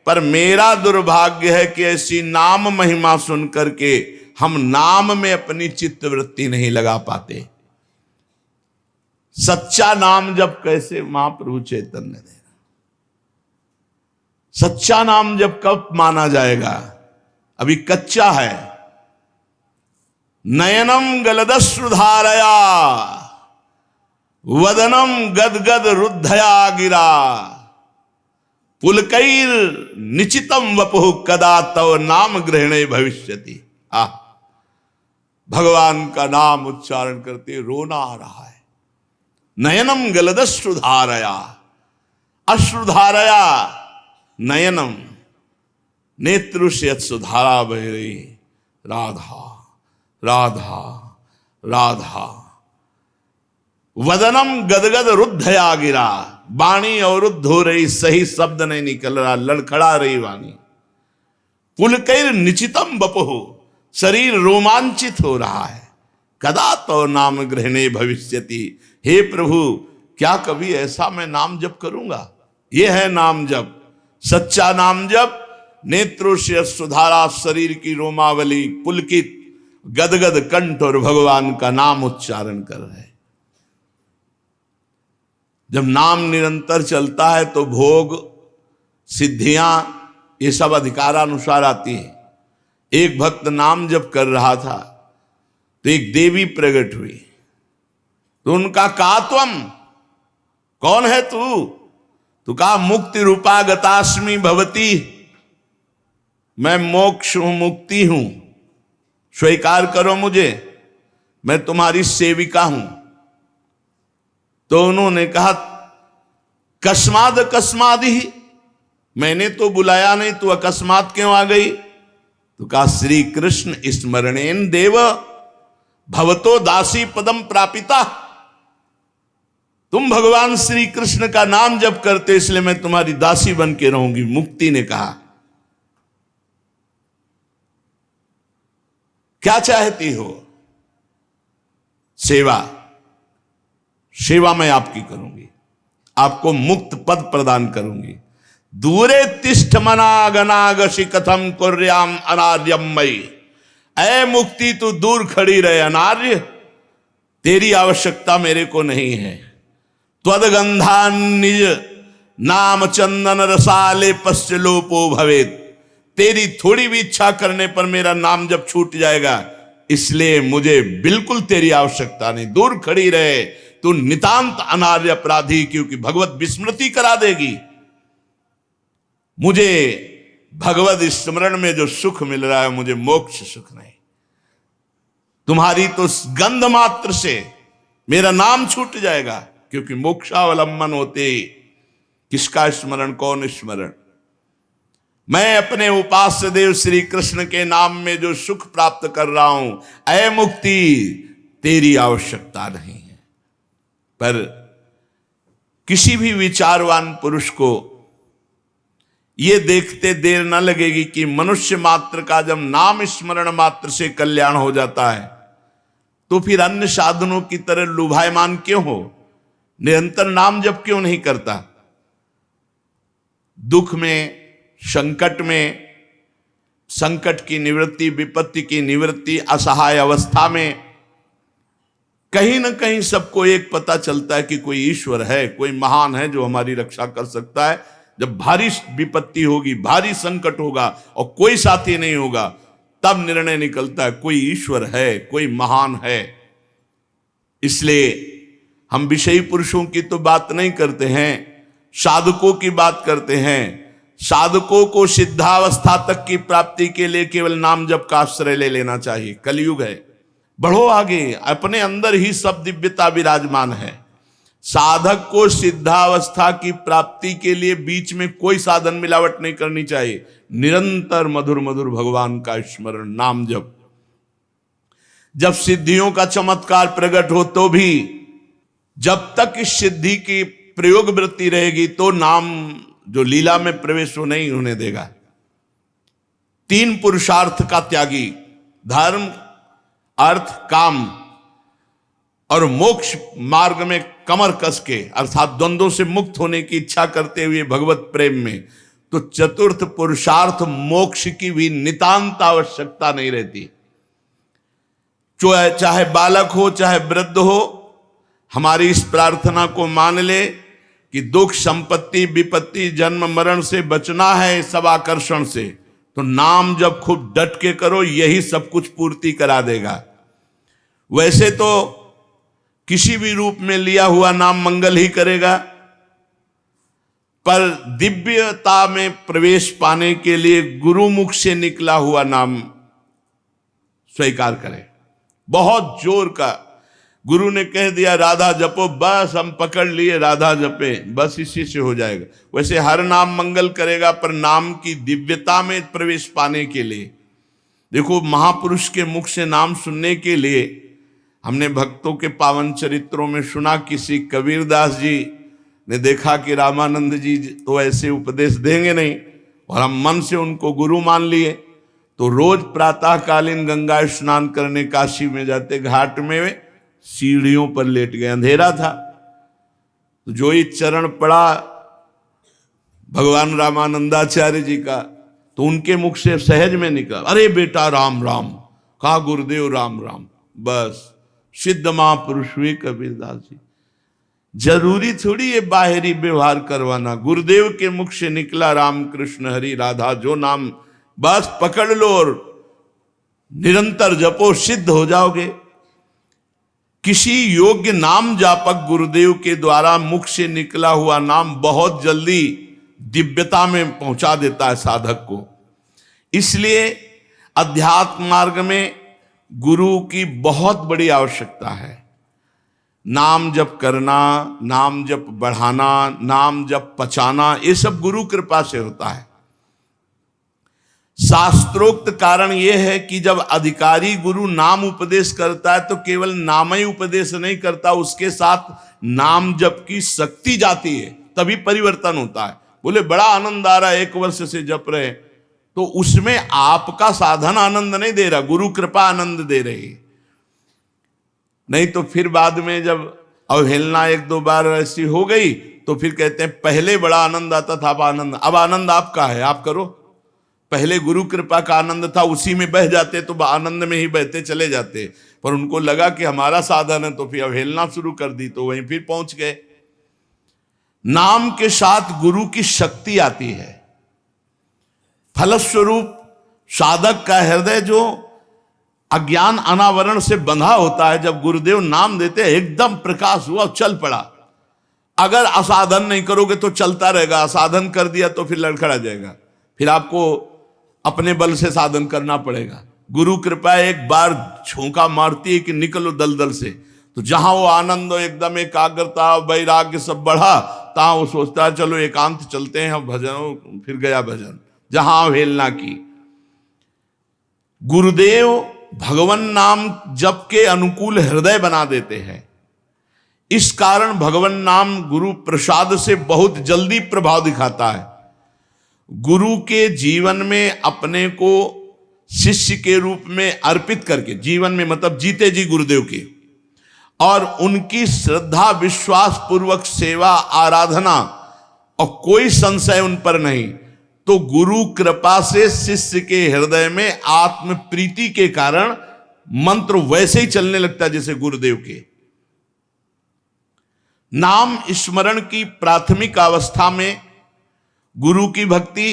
पर मेरा दुर्भाग्य है कि ऐसी नाम महिमा सुन करके हम नाम में अपनी चित्तवृत्ति नहीं लगा पाते। सच्चा नाम जब कैसे महाप्रभु चैतन्य देगा। सच्चा नाम जब कब माना जाएगा? अभी कच्चा है। नयनम गलदश्रुधारया वदनम गदगद रुद्धया गिरा पुलकैर निचितम वपुः कदा तव नाम ग्रहणे भविष्यति। भगवान का नाम उच्चारण करते रोना आ रहा है। नयनम गलदश्रुधारया, अश्रुधारया नयनम, नेत्रु से सुधारा बह रही, राधा राधा राधा। वदनम गदगद रुद्धया गिरा, वाणी अवरुद्ध हो रही, सही शब्द नहीं निकल रहा, लड़खड़ा रही वाणी। पुलकैर निचितम बपुः, शरीर रोमांचित हो रहा है। कदा तो नाम ग्रहणे भविष्यति, हे प्रभु क्या कभी ऐसा मैं नाम जप करूंगा? यह है नाम जप, सच्चा नाम जप। नेत्रों से सुधारा, शरीर की रोमावली, पुलकित गदगद कंठ और भगवान का नाम उच्चारण कर रहे। जब नाम निरंतर चलता है तो भोग सिद्धियां ये सब अधिकारानुसार आती है। एक भक्त नाम जप कर रहा था तो एक देवी प्रकट हुई। तो उनका का त्वम, कौन है तू? तो कहा मुक्ति रूपा गतास्मि भवती, मैं मोक्ष हूं, मुक्ति हूं, स्वीकार करो मुझे, मैं तुम्हारी सेविका हूं। तो उन्होंने कहा कस्माद अकस्मादि, मैंने तो बुलाया नहीं, तू अकस्मात क्यों आ गई? तो कहा श्री कृष्ण स्मरणेन देव भवतो दासी पदम प्रापिता, तुम भगवान श्री कृष्ण का नाम जप करते इसलिए मैं तुम्हारी दासी बन के रहूंगी। मुक्ति ने कहा क्या चाहती हो? सेवा, सेवा मैं आपकी करूंगी, आपको मुक्त पद प्रदान करूंगी। दूरे तिष्ठ मनागनागसी कथम कुर्याम अनार्यम मई। ऐ मुक्ति तू दूर खड़ी रहे अनार्य, तेरी आवश्यकता मेरे को नहीं है। त्वदगंधा निज नाम चंदन रसाले पश्चलोपो भवेत। तेरी थोड़ी भी इच्छा करने पर मेरा नाम जब छूट जाएगा, इसलिए मुझे बिल्कुल तेरी आवश्यकता नहीं। दूर खड़ी रहे, तू नितांत अनार्य अपराधी, क्योंकि भगवत विस्मृति करा देगी। मुझे भगवत स्मरण में जो सुख मिल रहा है, मुझे मोक्ष सुख नहीं। तुम्हारी तो गंध मात्र से मेरा नाम छूट जाएगा, क्योंकि मोक्षावलंबन होते किसका स्मरण, कौन स्मरण। मैं अपने उपास्य देव श्री कृष्ण के नाम में जो सुख प्राप्त कर रहा हूं, ऐ मुक्ति तेरी आवश्यकता नहीं है। पर किसी भी विचारवान पुरुष को यह देखते देर न लगेगी कि मनुष्य मात्र का जब नाम स्मरण मात्र से कल्याण हो जाता है, तो फिर अन्य साधनों की तरह लुभायमान क्यों हो, निरंतर नाम जप क्यों नहीं करता। दुख में, संकट में, संकट की निवृत्ति, विपत्ति की निवृत्ति, असहाय अवस्था में कहीं ना कहीं सबको एक पता चलता है कि कोई ईश्वर है, कोई महान है जो हमारी रक्षा कर सकता है। जब भारी विपत्ति होगी, भारी संकट होगा और कोई साथी नहीं होगा, तब निर्णय निकलता है कोई ईश्वर है, कोई महान है। इसलिए हम विषयी पुरुषों की तो बात नहीं करते हैं, साधकों की बात करते हैं। साधकों को सिद्धावस्था तक की प्राप्ति के लिए केवल नाम जप का आश्रय ले लेना चाहिए। कलयुग है, बढ़ो आगे, अपने अंदर ही सब दिव्यता विराजमान है। साधक को सिद्धावस्था की प्राप्ति के लिए बीच में कोई साधन मिलावट नहीं करनी चाहिए। निरंतर मधुर मधुर भगवान का स्मरण, नाम जप। जब सिद्धियों का चमत्कार प्रकट हो तो भी जब तक इस सिद्धि की प्रयोग वृत्ति रहेगी, तो नाम जो लीला में प्रवेश हो नहीं होने देगा। तीन पुरुषार्थ का त्यागी, धर्म, अर्थ, काम और मोक्ष मार्ग में कमर कस के, अर्थात द्वंद्वों से मुक्त होने की इच्छा करते हुए भगवत प्रेम में, तो चतुर्थ पुरुषार्थ मोक्ष की भी नितांत आवश्यकता नहीं रहती। चाहे बालक हो चाहे वृद्ध हो, हमारी इस प्रार्थना को मान ले कि दुख, संपत्ति, विपत्ति, जन्म मरण से बचना है, सब आकर्षण से, तो नाम जब खूब डट के करो, यही सब कुछ पूर्ति करा देगा। वैसे तो किसी भी रूप में लिया हुआ नाम मंगल ही करेगा, पर दिव्यता में प्रवेश पाने के लिए गुरुमुख से निकला हुआ नाम स्वीकार करें। बहुत जोर का गुरु ने कह दिया राधा जपो, बस हम पकड़ लिए, राधा जपे, बस इसी से हो जाएगा। वैसे हर नाम मंगल करेगा, पर नाम की दिव्यता में प्रवेश पाने के लिए, देखो महापुरुष के मुख से नाम सुनने के लिए हमने भक्तों के पावन चरित्रों में सुना, किसी कबीरदास जी ने देखा कि रामानंद जी तो ऐसे उपदेश देंगे नहीं, और हम मन से उनको गुरु मान लिए, तो रोज प्रातःकालीन गंगा स्नान करने काशी में जाते, घाट में सीढ़ियों पर लेट गए, अंधेरा था, तो जो ही चरण पड़ा भगवान रामानंदाचार्य जी का, तो उनके मुख से सहज में निकला, अरे बेटा राम राम, कहा गुरुदेव राम राम। बस सिद्ध महापुरुष हुए कबीरदास जी। जरूरी थोड़ी ये बाहरी व्यवहार करवाना, गुरुदेव के मुख से निकला राम कृष्ण हरि राधा, जो नाम बस पकड़ लो और निरंतर जपो, सिद्ध हो जाओगे। किसी योग्य नाम जापक गुरुदेव के द्वारा मुख से निकला हुआ नाम बहुत जल्दी दिव्यता में पहुंचा देता है साधक को। इसलिए अध्यात्म मार्ग में गुरु की बहुत बड़ी आवश्यकता है। नाम जप करना, नाम जप बढ़ाना, नाम जप पचाना, ये सब गुरु कृपा से होता है। शास्त्रोक्त कारण यह है कि जब अधिकारी गुरु नाम उपदेश करता है, तो केवल नाम ही उपदेश नहीं करता, उसके साथ नाम जप की शक्ति जाती है, तभी परिवर्तन होता है। बोले बड़ा आनंद आ रहा है, 1 वर्ष से जप रहे, तो उसमें आपका साधन आनंद नहीं दे रहा, गुरु कृपा आनंद दे रही। नहीं तो फिर बाद में जब अवहेलना एक दो बार ऐसी हो गई तो फिर कहते हैं पहले बड़ा आनंद आता था, अब आनंद आपका है, आप करो। पहले गुरु कृपा का आनंद था, उसी में बह जाते तो आनंद में ही बहते चले जाते, पर उनको लगा कि हमारा साधन है तो फिर अवहेलना शुरू कर दी, तो वहीं फिर पहुंच गए। नाम के साथ गुरु की शक्ति आती है। फलस्वरूप साधक का हृदय जो अज्ञान अनावरण से बंधा होता है, जब गुरुदेव नाम देते हैं एकदम प्रकाश हुआ, चल पड़ा। अगर असाधन नहीं करोगे तो चलता रहेगा, असाधन कर दिया तो फिर लड़खड़ा जाएगा, फिर आपको अपने बल से साधन करना पड़ेगा। गुरु कृपा एक बार झोंका मारती है कि निकलो दलदल से, तो जहां वो आनंद एकदम एकाग्रता वैराग्य सब बढ़ा, तहां वो सोचता है चलो एकांत चलते हैं भजन, फिर गया भजन, जहां अवहेलना की। गुरुदेव भगवान नाम जप के अनुकूल हृदय बना देते हैं। इस कारण भगवान नाम गुरु प्रसाद से बहुत जल्दी प्रभाव दिखाता है। गुरु के जीवन में अपने को शिष्य के रूप में अर्पित करके, जीवन में मतलब जीते जी गुरुदेव के, और उनकी श्रद्धा विश्वास पूर्वक सेवा आराधना और कोई संशय उन पर नहीं, तो गुरु कृपा से शिष्य के हृदय में आत्म प्रीति के कारण मंत्र वैसे ही चलने लगता है जैसे गुरुदेव के। नाम स्मरण की प्राथमिक अवस्था में गुरु की भक्ति,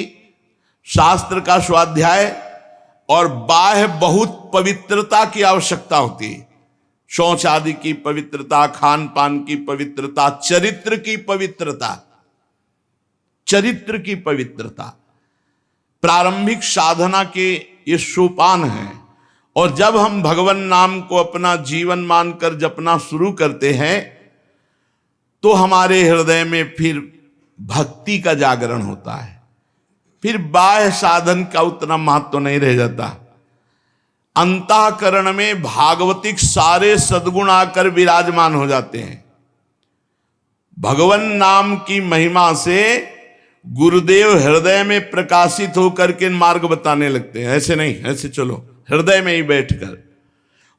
शास्त्र का स्वाध्याय और बाह्य बहुत पवित्रता की आवश्यकता होती है। शौच आदि की पवित्रता, खान पान की पवित्रता, चरित्र की पवित्रता, चरित्र की पवित्रता प्रारंभिक साधना के ये सोपान हैं। और जब हम भगवान नाम को अपना जीवन मानकर जपना शुरू करते हैं तो हमारे हृदय में फिर भक्ति का जागरण होता है, फिर बाह्य साधन का उतना महत्व नहीं रह जाता। अंतःकरण में भागवतिक सारे सद्गुण आकर विराजमान हो जाते हैं। भगवान नाम की महिमा से गुरुदेव हृदय में प्रकाशित होकर के मार्ग बताने लगते हैं। ऐसे नहीं, ऐसे चलो, हृदय में ही बैठकर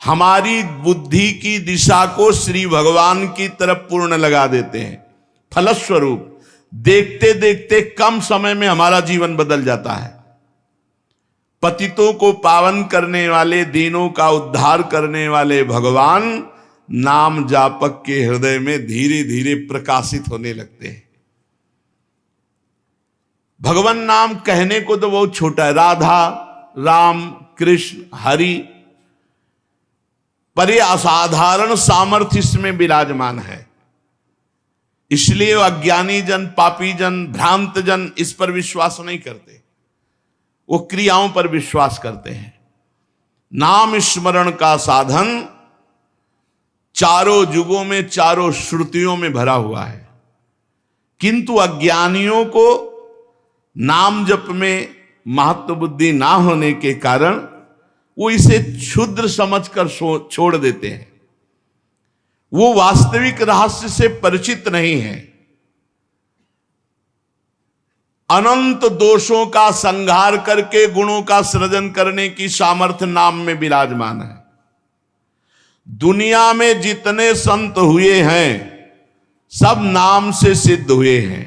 हमारी बुद्धि की दिशा को श्री भगवान की तरफ पूर्ण लगा देते हैं। फलस्वरूप देखते देखते कम समय में हमारा जीवन बदल जाता है। पतितों को पावन करने वाले, दीनों का उद्धार करने वाले भगवान नाम जापक के हृदय में धीरे धीरे प्रकाशित होने लगते हैं। भगवान नाम कहने को तो बहुत छोटा है, राधा, राम, कृष्ण, हरि, पर यह असाधारण सामर्थ्य इसमें विराजमान है। इसलिए अज्ञानी जन, पापी जन, भ्रांत जन इस पर विश्वास नहीं करते, वो क्रियाओं पर विश्वास करते हैं। नाम स्मरण का साधन चारों युगों में, चारों श्रुतियों में भरा हुआ है, किंतु अज्ञानियों को नाम जप में महत्व बुद्धि ना होने के कारण वो इसे क्षुद्र समझकर छोड़ देते हैं। वो वास्तविक रहस्य से परिचित नहीं है। अनंत दोषों का संहार करके गुणों का सृजन करने की सामर्थ्य नाम में विराजमान है। दुनिया में जितने संत हुए हैं सब नाम से सिद्ध हुए हैं।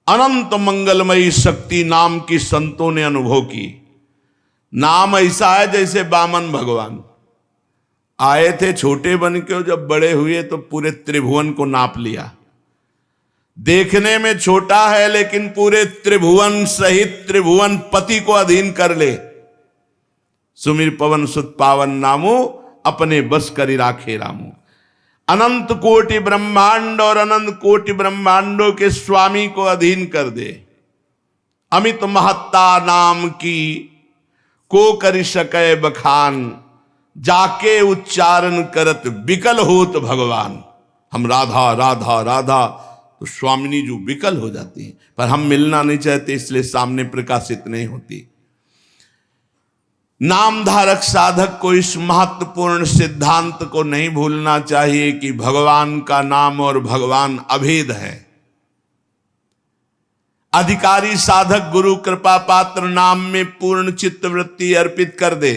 अनंत मंगलमयी शक्ति नाम की संतों ने अनुभव की। नाम ऐसा है जैसे वामन भगवान आए थे छोटे बन के, जब बड़े हुए तो पूरे त्रिभुवन को नाप लिया। देखने में छोटा है लेकिन पूरे त्रिभुवन सहित त्रिभुवन पति को अधीन कर ले। सुमिर पवन सुत पावन नामो, अपने बस करी राखे रामो। अनंत कोटि ब्रह्मांड और अनंत कोटि ब्रह्मांडों के स्वामी को अधीन कर दे। अमित महत्ता नाम की को करि सकै बखान, जाके उच्चारण करत विकल होत भगवान। हम राधा राधा राधा तो स्वामिनी जो विकल हो जाती है, पर हम मिलना नहीं चाहते इसलिए सामने प्रकाशित नहीं होती। नामधारक साधक को इस महत्वपूर्ण सिद्धांत को नहीं भूलना चाहिए कि भगवान का नाम और भगवान अभेद है। अधिकारी साधक गुरु कृपा पात्र नाम में पूर्ण चित्त वृत्ति अर्पित कर दे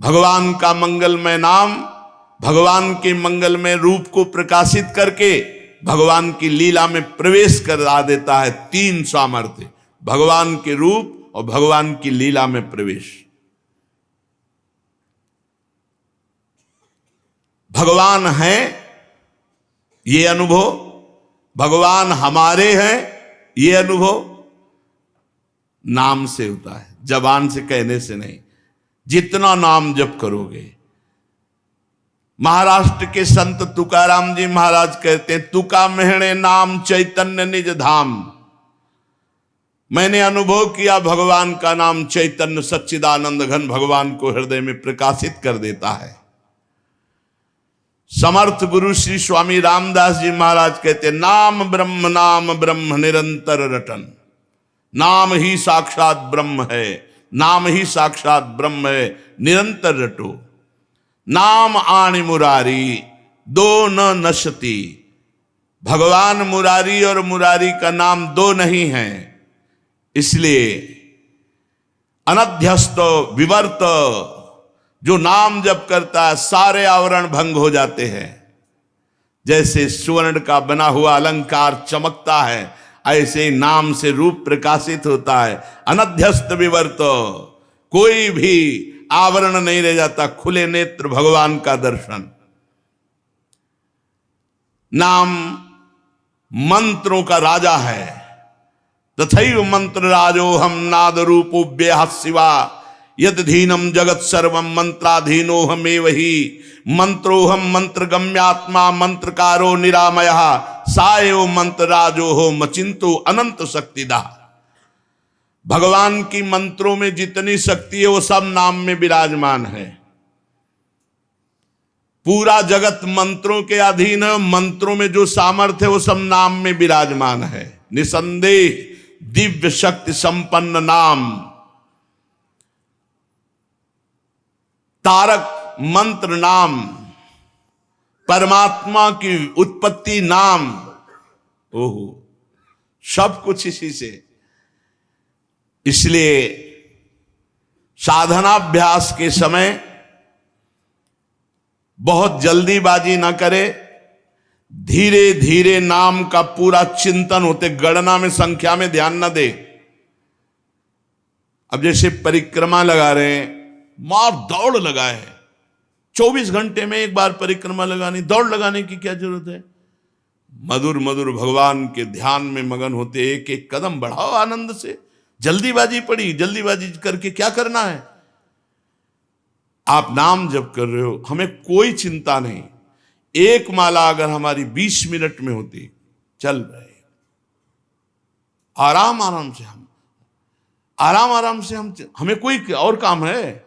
भगवान का मंगलमय नाम भगवान के मंगलमय रूप को प्रकाशित करके भगवान की लीला में प्रवेश करा देता है। तीन सामर्थ्य, भगवान के रूप और भगवान की लीला में प्रवेश। भगवान है ये अनुभव, भगवान हमारे हैं ये अनुभव नाम से होता है, जबान से कहने से नहीं। जितना नाम जप करोगे, महाराष्ट्र के संत तुकाराम जी महाराज कहते हैं, तुका मेहणे नाम चैतन्य निज धाम। मैंने अनुभव किया भगवान का नाम चैतन्य सच्चिदानंद घन भगवान को हृदय में प्रकाशित कर देता है। समर्थ गुरु श्री स्वामी रामदास जी महाराज कहते, नाम ब्रह्म निरंतर रटन। नाम ही साक्षात ब्रह्म है, नाम ही साक्षात ब्रह्म है, निरंतर रटो। नाम आनि मुरारी दो न नशति। भगवान मुरारी और मुरारी का नाम दो नहीं है, इसलिए अनध्यस्त विवर्त जो नाम जप करता है सारे आवरण भंग हो जाते हैं। जैसे स्वर्ण का बना हुआ अलंकार चमकता है, ऐसे नाम से रूप प्रकाशित होता है। अनध्यस्त विवर्त, कोई भी आवरण नहीं रह जाता, खुले नेत्र भगवान का दर्शन। नाम मंत्रों का राजा है। तथैव मंत्र राजो हम नाद रूपोभ्य शिवा यद धीनम जगत सर्वम मंत्राधीनो हमेव ही। मंत्रोहम मंत्र गम्यात्मा मंत्रकारो निरामय सायो मंत्र राजो हो मचिंतो अनंत शक्तिदा। भगवान की मंत्रों में जितनी शक्ति है वो सब नाम में विराजमान है। पूरा जगत मंत्रों के अधीन है, मंत्रों में जो सामर्थ्य है वो सब नाम में विराजमान है। निसंदेह दिव्य शक्ति संपन्न नाम, तारक मंत्र नाम, परमात्मा की उत्पत्ति नाम, ओहो सब कुछ इसी से। इसलिए साधनाभ्यास के समय बहुत जल्दीबाजी ना करे, धीरे धीरे नाम का पूरा चिंतन होते, गणना में संख्या में ध्यान ना दे। अब जैसे परिक्रमा लगा रहे हैं, मार दौड़ लगाए हैं, 24 घंटे में एक बार परिक्रमा लगानी, दौड़ लगाने की क्या जरूरत है। मधुर मधुर भगवान के ध्यान में मगन होते, एक एक कदम बढ़ाओ आनंद से। जल्दीबाजी पड़ी, जल्दीबाजी करके क्या करना है। आप नाम जप कर रहे हो, हमें कोई चिंता नहीं। एक माला अगर हमारी 20 मिनट में होती, चल रहे आराम आराम से, हम हमें कोई और काम है,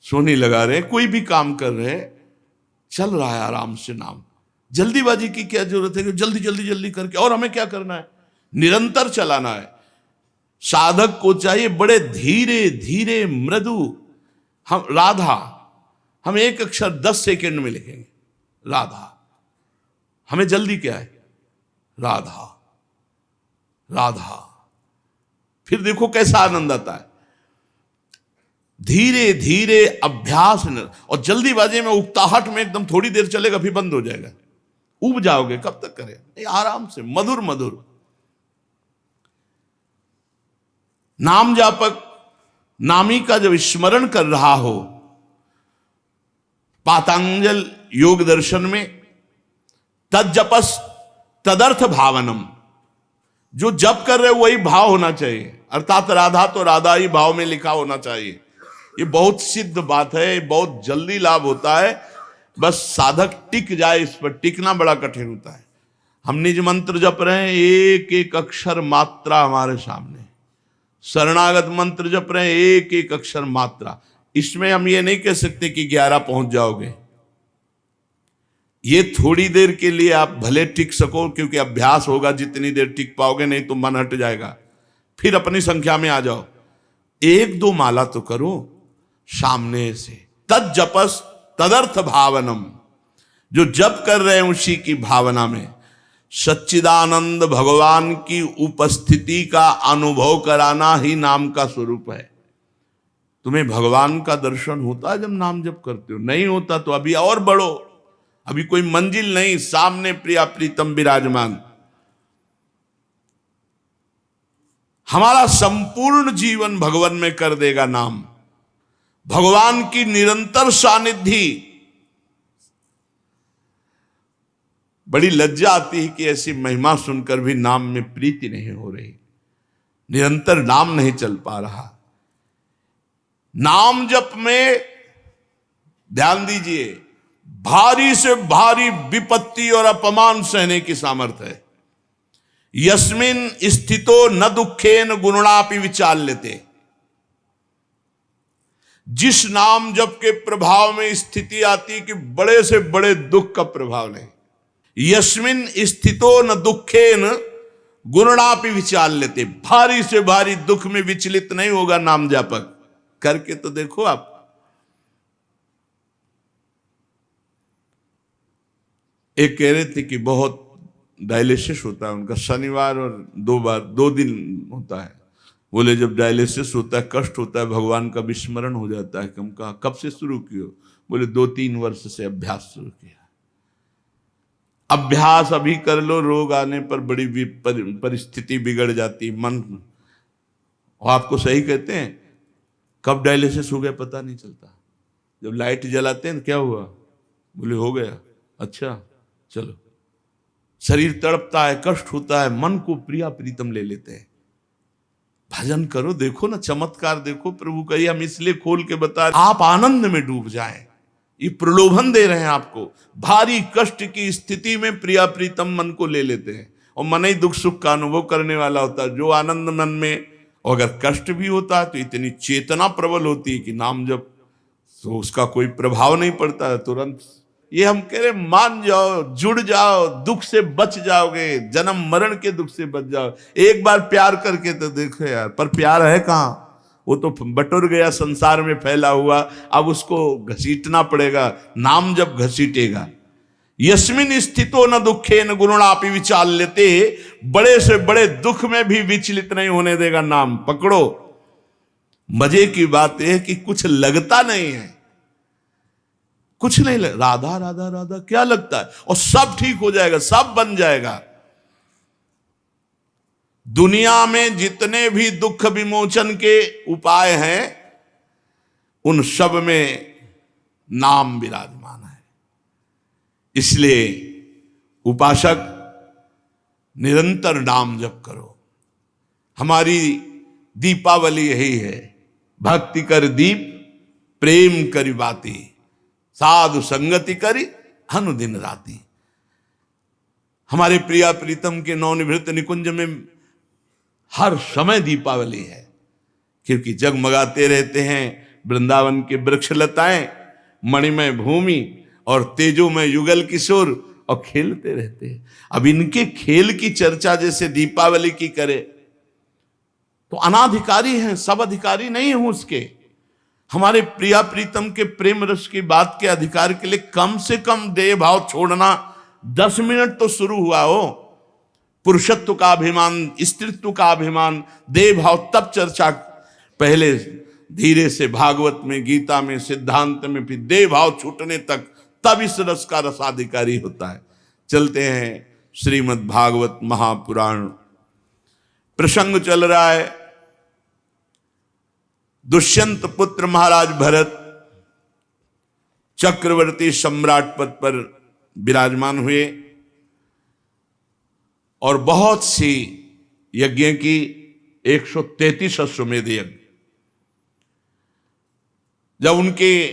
सोनी लगा रहे, कोई भी काम कर रहे, चल रहा है आराम से नाम। जल्दीबाजी की क्या जरूरत है कि जल्दी जल्दी जल्दी करके, और हमें क्या करना है, निरंतर चलाना है। साधक को चाहिए बड़े धीरे धीरे मृदु। हम राधा, हम एक अक्षर 10 सेकंड में लिखेंगे राधा, हमें जल्दी क्या है, राधा राधा। फिर देखो कैसा आनंद आता है। धीरे धीरे अभ्यास, और जल्दीबाजी में उकताहट में एकदम थोड़ी देर चलेगा फिर बंद हो जाएगा, उब जाओगे। कब तक करें, आराम से मधुर मधुर। नाम जापक नामी का जब स्मरण कर रहा हो, पातंजल योग दर्शन में तज्जपस तदर्थ भावनम, जो जप कर रहे वही भाव होना चाहिए, अर्थात राधा तो राधा ही भाव में लिखा होना चाहिए। ये बहुत सिद्ध बात है, बहुत जल्दी लाभ होता है, बस साधक टिक जाए, इस पर टिकना बड़ा कठिन होता है। हम निज मंत्र जप रहे हैं, एक एक अक्षर मात्रा हमारे सामने। शरणागत मंत्र जप रहे हैं, एक एक अक्षर मात्रा। इसमें हम ये नहीं कह सकते कि 11 पहुंच जाओगे। ये थोड़ी देर के लिए आप भले टिक सको, क्योंकि अभ्यास होगा, जितनी देर टिक पाओगे, नहीं तो मन हट जाएगा। फिर अपनी संख्या में आ जाओ, 1-2 माला तो करो सामने से। तद जपस तदर्थ भावनम, जो जप कर रहे हैं उसी की भावना में सच्चिदानंद भगवान की उपस्थिति का अनुभव कराना ही नाम का स्वरूप है। तुम्हें भगवान का दर्शन होता है जब नाम जप करते हो? नहीं होता तो अभी और बढ़ो, अभी कोई मंजिल नहीं, सामने प्रिया प्रीतम विराजमान। हमारा संपूर्ण जीवन भगवान में कर देगा नाम, भगवान की निरंतर सानिध्य। बड़ी लज्जा आती है कि ऐसी महिमा सुनकर भी नाम में प्रीति नहीं हो रही, निरंतर नाम नहीं चल पा रहा। नाम जप में ध्यान दीजिए, भारी से भारी विपत्ति और अपमान सहने की सामर्थ्य है। यस्मिन स्थितो न दुखेन गुरुणापि विचार लेते। जिस नाम जप के प्रभाव में स्थिति आती कि बड़े से बड़े दुख का प्रभाव नहीं, यस्मिन स्थितो न दुखेन गुरुणापि विचार लेते, भारी से भारी दुख में विचलित नहीं होगा नाम जापक। करके तो देखो आप। एक कह रहे थे कि बहुत डायलिसिस होता है उनका, शनिवार और 2 दिन होता है। बोले जब डायलिसिस होता है कष्ट होता है, भगवान का विस्मरण हो जाता है। हम कहा कब से शुरू किया? बोले 2-3 वर्ष से अभ्यास शुरू किया। अभ्यास अभी कर लो, रोग आने पर बड़ी परिस्थिति बिगड़ जाती मन। और आपको सही कहते हैं, कब डायलिसिस हो गया पता नहीं चलता। जब लाइट जलाते हैं क्या हुआ? बोले हो गया, अच्छा चलो। शरीर तड़पता है, कष्ट होता है, मन को प्रिया प्रीतम ले लेते हैं। भजन करो, देखो ना चमत्कार, देखो प्रभु का। ये हम इसलिए खोल के बता रहे, आप आनंद में डूब जाएं। ये प्रलोभन दे रहे हैं आपको। भारी कष्ट की स्थिति में प्रिया प्रीतम मन को ले लेते हैं, और मन ही दुख सुख का अनुभव करने वाला होता है। जो आनंद मन में, और अगर कष्ट भी होता है तो इतनी चेतना प्रबल होती है कि नाम जब तो उसका कोई प्रभाव नहीं पड़ता है तुरंत। ये हम कह रहे मान जाओ, जुड़ जाओ, दुख से बच जाओगे, जन्म मरण के दुख से बच जाओ। एक बार प्यार करके तो देखो यार, पर प्यार है कहाँ? वो तो बटुर गया संसार में फैला हुआ, अब उसको घसीटना पड़ेगा। नाम जब घसीटेगा, यस्मिन स्थितो न दुखे न गुरुणापि विचार लेते, बड़े से बड़े दुख में भी विचलित नहीं होने देगा नाम। पकड़ो। मजे की बात यह है कि कुछ लगता नहीं है, कुछ नहीं राधा राधा राधा क्या लगता है, और सब ठीक हो जाएगा, सब बन जाएगा। दुनिया में जितने भी दुख विमोचन के उपाय हैं, उन सब में नाम विराजमान है। इसलिए उपासक निरंतर नाम जप करो। हमारी दीपावली यही है, भक्ति कर दीप प्रेम करी बाती, साधु संगति करी अनुदिन राती। हमारे प्रिया प्रीतम के नवनिवृत्त निकुंज में हर समय दीपावली है, क्योंकि जगमगाते रहते हैं वृंदावन के वृक्ष लताएं, मणिमय भूमि और तेजोमय युगल किशोर, और खेलते रहते हैं। अब इनके खेल की चर्चा जैसे दीपावली की करे तो अनाधिकारी हैं, सब अधिकारी नहीं हूं उसके। हमारे प्रिया प्रीतम के प्रेम रस की बात के अधिकार के लिए कम से कम देह भाव छोड़ना 10 मिनट तो शुरू हुआ हो। पुरुषत्व का अभिमान, स्त्रीत्व का अभिमान, देह भाव, तब चर्चा पहले धीरे से भागवत में, गीता में, सिद्धांत में, फिर देह भाव छूटने तक, तब इस रस का रसाधिकारी होता है। चलते हैं श्रीमद् भागवत महापुराण। प्रसंग चल रहा है, दुष्यंत पुत्र महाराज भरत चक्रवर्ती सम्राट पद पर विराजमान हुए और बहुत सी यज्ञ की, 133 अश्वमेध यज्ञ। जब उनके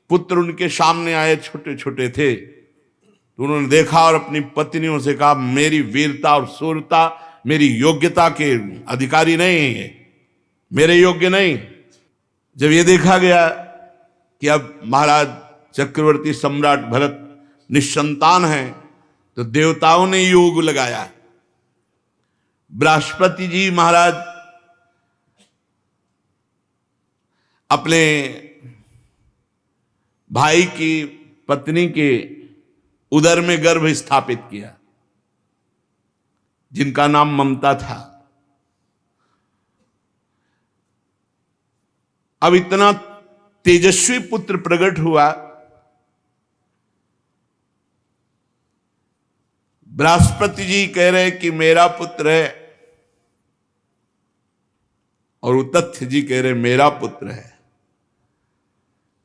पुत्र उनके सामने आए, छोटे छोटे थे, तो उन्होंने देखा और अपनी पत्नियों से कहा, मेरी वीरता और शूरता मेरी योग्यता के अधिकारी नहीं है, मेरे योग्य नहीं। जब ये देखा गया कि अब महाराज चक्रवर्ती सम्राट भरत निसंतान हैं, तो देवताओं ने योग लगाया। बृहस्पति जी महाराज अपने भाई की पत्नी के उदर में गर्भ स्थापित किया, जिनका नाम ममता था। अब इतना तेजस्वी पुत्र प्रकट हुआ, बृहस्पति जी कह रहे कि मेरा पुत्र है, और उतथ्य जी कह रहे मेरा पुत्र है।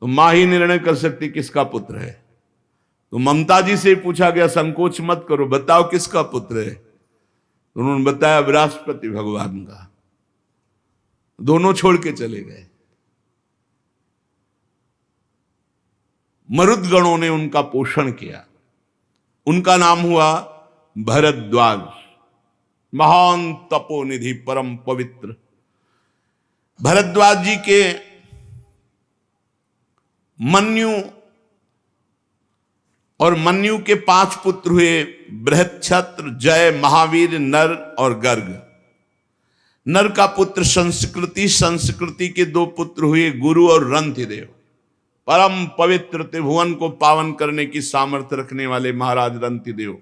तो मां ही निर्णय कर सकती किसका पुत्र है। तो ममता जी से पूछा गया, संकोच मत करो, बताओ किसका पुत्र है। तो उन्होंने बताया बृहस्पति भगवान का। दोनों छोड़ के चले गए। मरुदगणों ने उनका पोषण किया। उनका नाम हुआ भरद्वाज, महान तपोनिधि, परम पवित्र। भरद्वाज जी के मन्यु और मन्यु के 5 पुत्र हुए, बृहच्छत्र, जय, महावीर, नर और गर्ग। नर का पुत्र संस्कृति, संस्कृति के 2 पुत्र हुए, गुरु और रंतिदेव। परम पवित्र त्रिभुवन को पावन करने की सामर्थ्य रखने वाले महाराज रंतिदेव।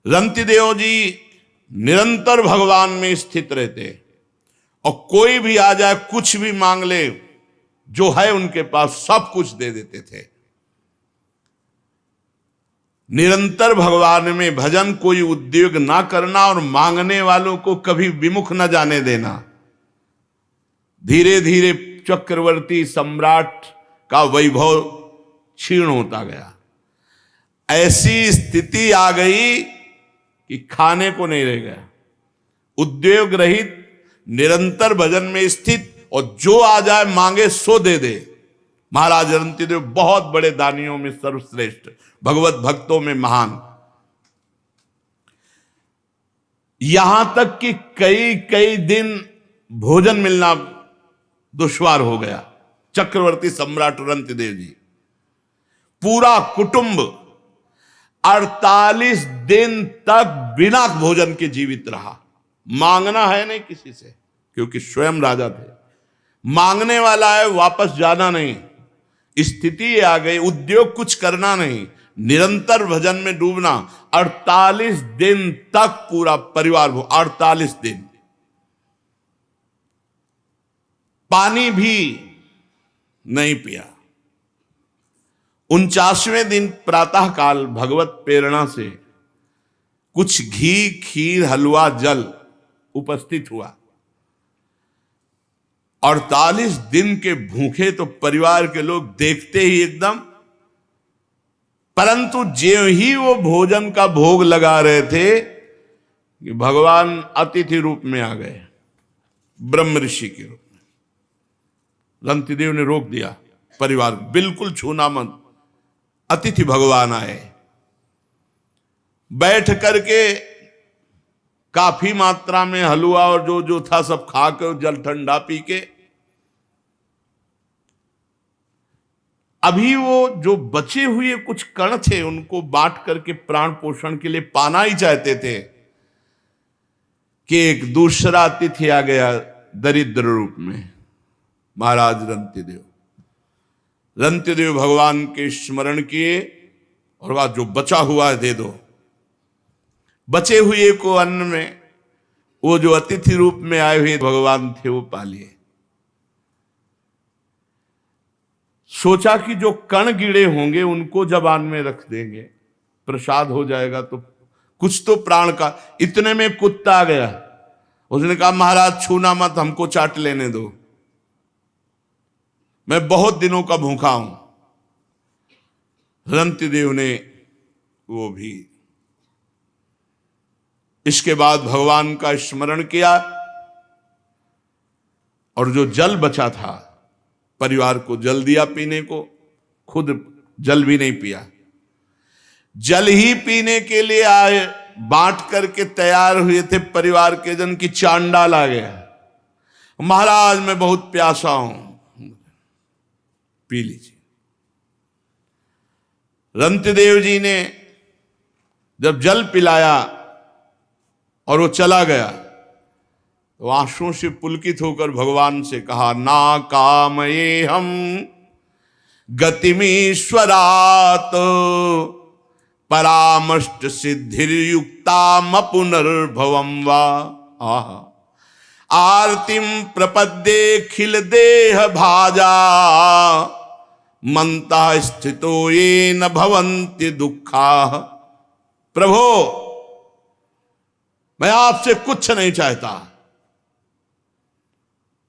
रंतिदेव जी निरंतर भगवान में स्थित रहते, और कोई भी आ जाए कुछ भी मांग ले, जो है उनके पास सब कुछ दे देते थे। निरंतर भगवान में भजन, कोई उद्योग ना करना और मांगने वालों को कभी विमुख न जाने देना। धीरे धीरे चक्रवर्ती सम्राट का वैभव क्षीण होता गया। ऐसी स्थिति आ गई कि खाने को नहीं रह गया। उद्योग रहित, निरंतर भजन में स्थित, और जो आ जाए मांगे सो दे दे। महाराज रंतिदेव बहुत बड़े दानियों में सर्वश्रेष्ठ, भगवत भक्तों में महान। यहां तक कि कई कई दिन भोजन मिलना दुश्वार हो गया। चक्रवर्ती सम्राट रंतिदेव जी, पूरा कुटुंब 48 दिन तक बिना भोजन के जीवित रहा। मांगना है नहीं किसी से, क्योंकि स्वयं राजा थे। मांगने वाला है, वापस जाना नहीं। स्थिति आ गई, उद्योग कुछ करना नहीं, निरंतर भजन में डूबना। 48 दिन तक पूरा परिवार, 48 दिन पानी भी नहीं पिया। 49वें दिन प्रातः काल भगवत प्रेरणा से कुछ घी, खीर, हलवा, जल उपस्थित हुआ। 48 दिन के भूखे तो परिवार के लोग देखते ही एकदम, परंतु ज्यों ही वो भोजन का भोग लगा रहे थे कि भगवान अतिथि रूप में आ गए, ब्रह्म ऋषि के रूप में। रंतिदेव ने रोक दिया, परिवार बिल्कुल छूना मत, अतिथि भगवान आए। बैठ करके काफी मात्रा में हलवा और जो जो था सब खा के, जल ठंडा पी के, अभी वो जो बचे हुए कुछ कण थे उनको बांट करके प्राण पोषण के लिए पाना ही चाहते थे कि एक दूसरा अतिथि आ गया दरिद्र रूप में, महाराज रंतिदेव। रंतिदेव भगवान के स्मरण किए और वह जो बचा हुआ है दे दो। बचे हुए को अन्न में वो जो अतिथि रूप में आए हुए भगवान थे वो पा लिए। सोचा कि जो कण गिरे होंगे उनको जबान में रख देंगे, प्रसाद हो जाएगा तो कुछ तो प्राण का। इतने में कुत्ता आ गया, उसने कहा महाराज छूना मत, हमको चाट लेने दो, मैं बहुत दिनों का भूखा हूं। रंतिदेव ने वो भी। इसके बाद भगवान का स्मरण किया और जो जल बचा था परिवार को जल दिया पीने को, खुद जल भी नहीं पिया। जल ही पीने के लिए आए, बांट करके तैयार हुए थे परिवार के जन की चांडाल आ गया, महाराज मैं बहुत प्यासा हूं, पी लीजिए। रंतिदेव जी ने जब जल पिलाया और वो चला गया तो आंसुओं से पुलकित होकर भगवान से कहा, ना कामये हम गतिमीश्वरात परामष्ट सिद्धिर्युक्ताम पुनर्भवम वा। आरतिम प्रपद्ये खिल देह भाजा, मंता स्थितो ये न भवन्ति दुखा। प्रभो, मैं आपसे कुछ नहीं चाहता,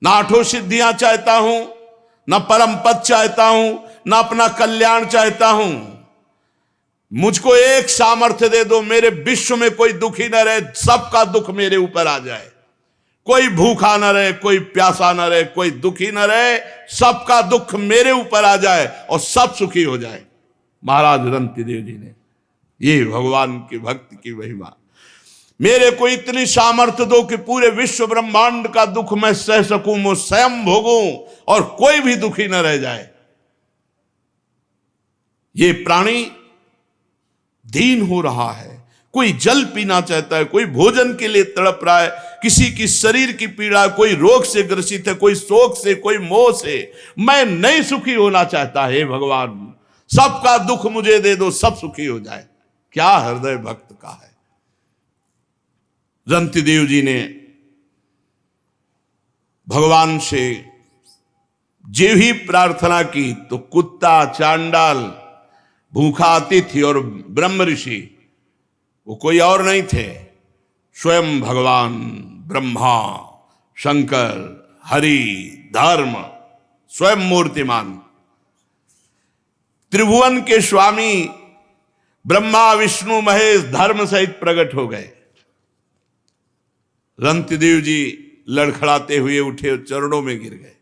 ना आठों सिद्धियां चाहता हूं, ना परम पद चाहता हूं, ना अपना कल्याण चाहता हूं। मुझको एक सामर्थ्य दे दो, मेरे विश्व में कोई दुखी न रहे, सबका दुख मेरे ऊपर आ जाए। कोई भूखा न रहे, कोई प्यासा न रहे, कोई दुखी न रहे, सबका दुख मेरे ऊपर आ जाए और सब सुखी हो जाए। महाराज रंतिदेव जी ने, ये भगवान की भक्ति की महिमा। मेरे को इतनी सामर्थ्य दो कि पूरे विश्व ब्रह्मांड का दुख मैं सह सकूं, मैं स्वयं भोगूं और कोई भी दुखी न रह जाए। ये प्राणी दीन हो रहा है, कोई जल पीना चाहता है, कोई भोजन के लिए तड़प रहा है, किसी की शरीर की पीड़ा, कोई रोग से ग्रसित है, कोई शोक से, कोई मोह से। मैं नहीं सुखी होना चाहता, हे भगवान सबका दुख मुझे दे दो, सब सुखी हो जाए। क्या हृदय भक्त का है। रंतिदेव जी ने भगवान से जो ही प्रार्थना की तो कुत्ता, चांडाल, भूखा अतिथि और ब्रह्म ऋषि, वो कोई और नहीं थे, स्वयं भगवान ब्रह्मा, शंकर, हरि, धर्म, स्वयं मूर्तिमान, त्रिभुवन के स्वामी ब्रह्मा, विष्णु, महेश धर्म सहित प्रकट हो गए। रंतिदेव जी लड़खड़ाते हुए उठे और चरणों में गिर गए।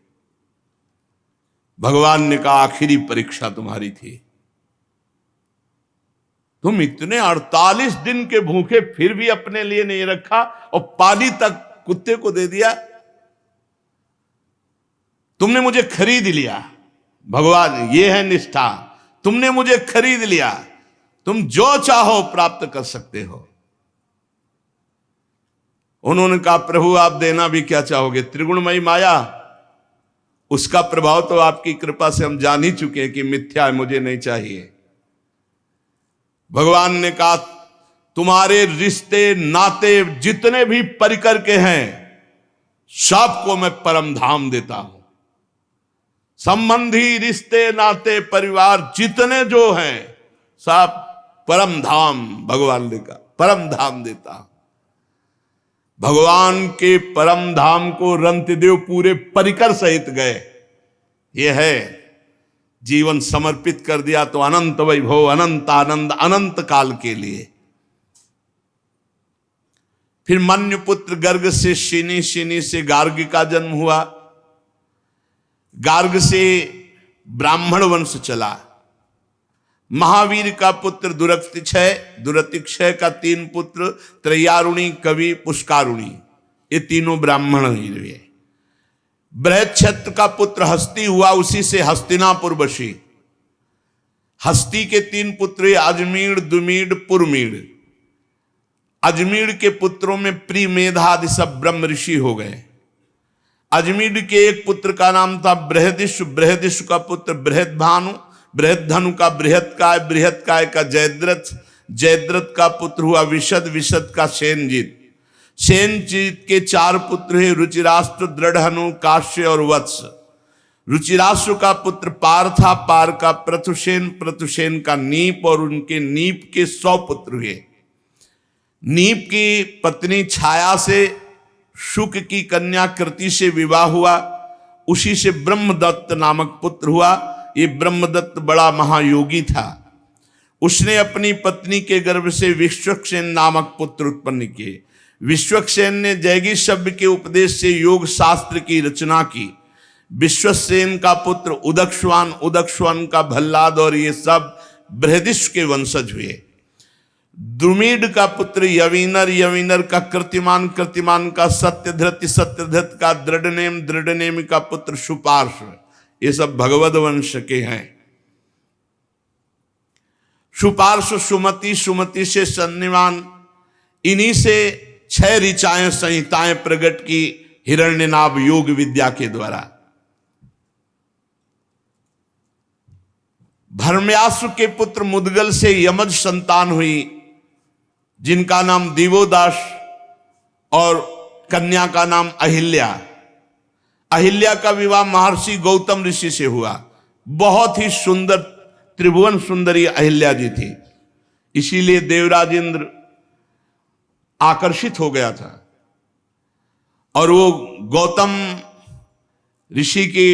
भगवान ने कहा, आखिरी परीक्षा तुम्हारी थी, तुम इतने 48 दिन के भूखे फिर भी अपने लिए नहीं रखा और पानी तक कुत्ते को दे दिया। तुमने मुझे खरीद लिया भगवान, ये है निष्ठा, तुमने मुझे खरीद लिया, तुम जो चाहो प्राप्त कर सकते हो। उन्होंने कहा, प्रभु आप देना भी क्या चाहोगे, त्रिगुणमयी माया, उसका प्रभाव तो आपकी कृपा से हम जान ही चुके हैं कि मिथ्या है, मुझे नहीं चाहिए। भगवान ने कहा, तुम्हारे रिश्ते नाते जितने भी परिकर के हैं सबको मैं परम धाम देता हूं। संबंधी, रिश्ते, नाते, परिवार जितने जो हैं सब परम धाम, भगवान ने कहा परम धाम देता हूं। भगवान के परम धाम को रंतिदेव पूरे परिकर सहित गए। ये है, जीवन समर्पित कर दिया तो अनंत वैभव, अनंत आनंद, अनंत काल के लिए। फिर मन्युपुत्र गर्ग से शिनी, शिनी से गार्ग का जन्म हुआ, गार्ग से ब्राह्मण वंश चला। महावीर का पुत्र दुरतिक्षय, दुरतिक्षय का 3 पुत्र त्रयारुणी, कवि, पुष्कारुणी, ये तीनों ब्राह्मण ही हुए। बृहच्छत्र का पुत्र हस्ती हुआ, उसी से हस्तिनापुर बसी। हस्ती के 3 पुत्र अजमीड़, दुमीड़, पुरमीड़। अजमीड़ के पुत्रों में प्रीमेधा आदि सब ब्रह्म ऋषि हो गए। अजमीड़ के एक पुत्र का नाम था बृहदिश, बृहदिश का पुत्र बृहदभानु, बृहदधनु का बृहत्काय, बृहत्काय का जयद्रथ, जयद्रथ का पुत्र हुआ विशद, विशद का सेनजीत। सेनजीत के 4 पुत्र हैं, रुचिराष्ट्र, दृढ़हनु, काश्य और वत्स। रुचिराष्ट्र का पुत्र पार था, पार का प्रथुसेन, प्रथुसेन का नीप और उनके नीप के 100 पुत्र हुए। नीप की पत्नी छाया से शुक की कन्या कृति से विवाह हुआ, उसी से ब्रह्मदत्त नामक पुत्र हुआ। ये ब्रह्मदत्त बड़ा महायोगी था। उसने अपनी पत्नी के गर्भ से विश्वक्सेन नामक पुत्र उत्पन्न किए। विश्वक्सेन ने जैगी शब्द के उपदेश से योग शास्त्र की रचना की। विश्वसेन का पुत्र उदक्षवान, उदक्षवान का भल्लाद, और ये सब बृहदिश के वंशज हुए। द्रुमीड का पुत्र यवीनर, यवीनर का कृतिमान, कृतिमान का सत्यधृत, सत्यधृत का दृढ़नेम, दृढ़नेम का पुत्र सुपार्श। ये सब भगवद वंश के हैं। सुपार्श सुमति, सुमति से सन्निवान, इन्हीं से 6 ऋचाएं, संहिताएं प्रकट की हिरण्यनाभ योग विद्या के द्वारा। भर्म्यासु के पुत्र मुदगल से यमज संतान हुई, जिनका नाम दिवोदास और कन्या का नाम अहिल्या। अहिल्या का विवाह महर्षि गौतम ऋषि से हुआ। बहुत ही सुंदर त्रिभुवन सुंदरी अहिल्या जी थी, इसीलिए देवराज इंद्र आकर्षित हो गया था और वो गौतम ऋषि की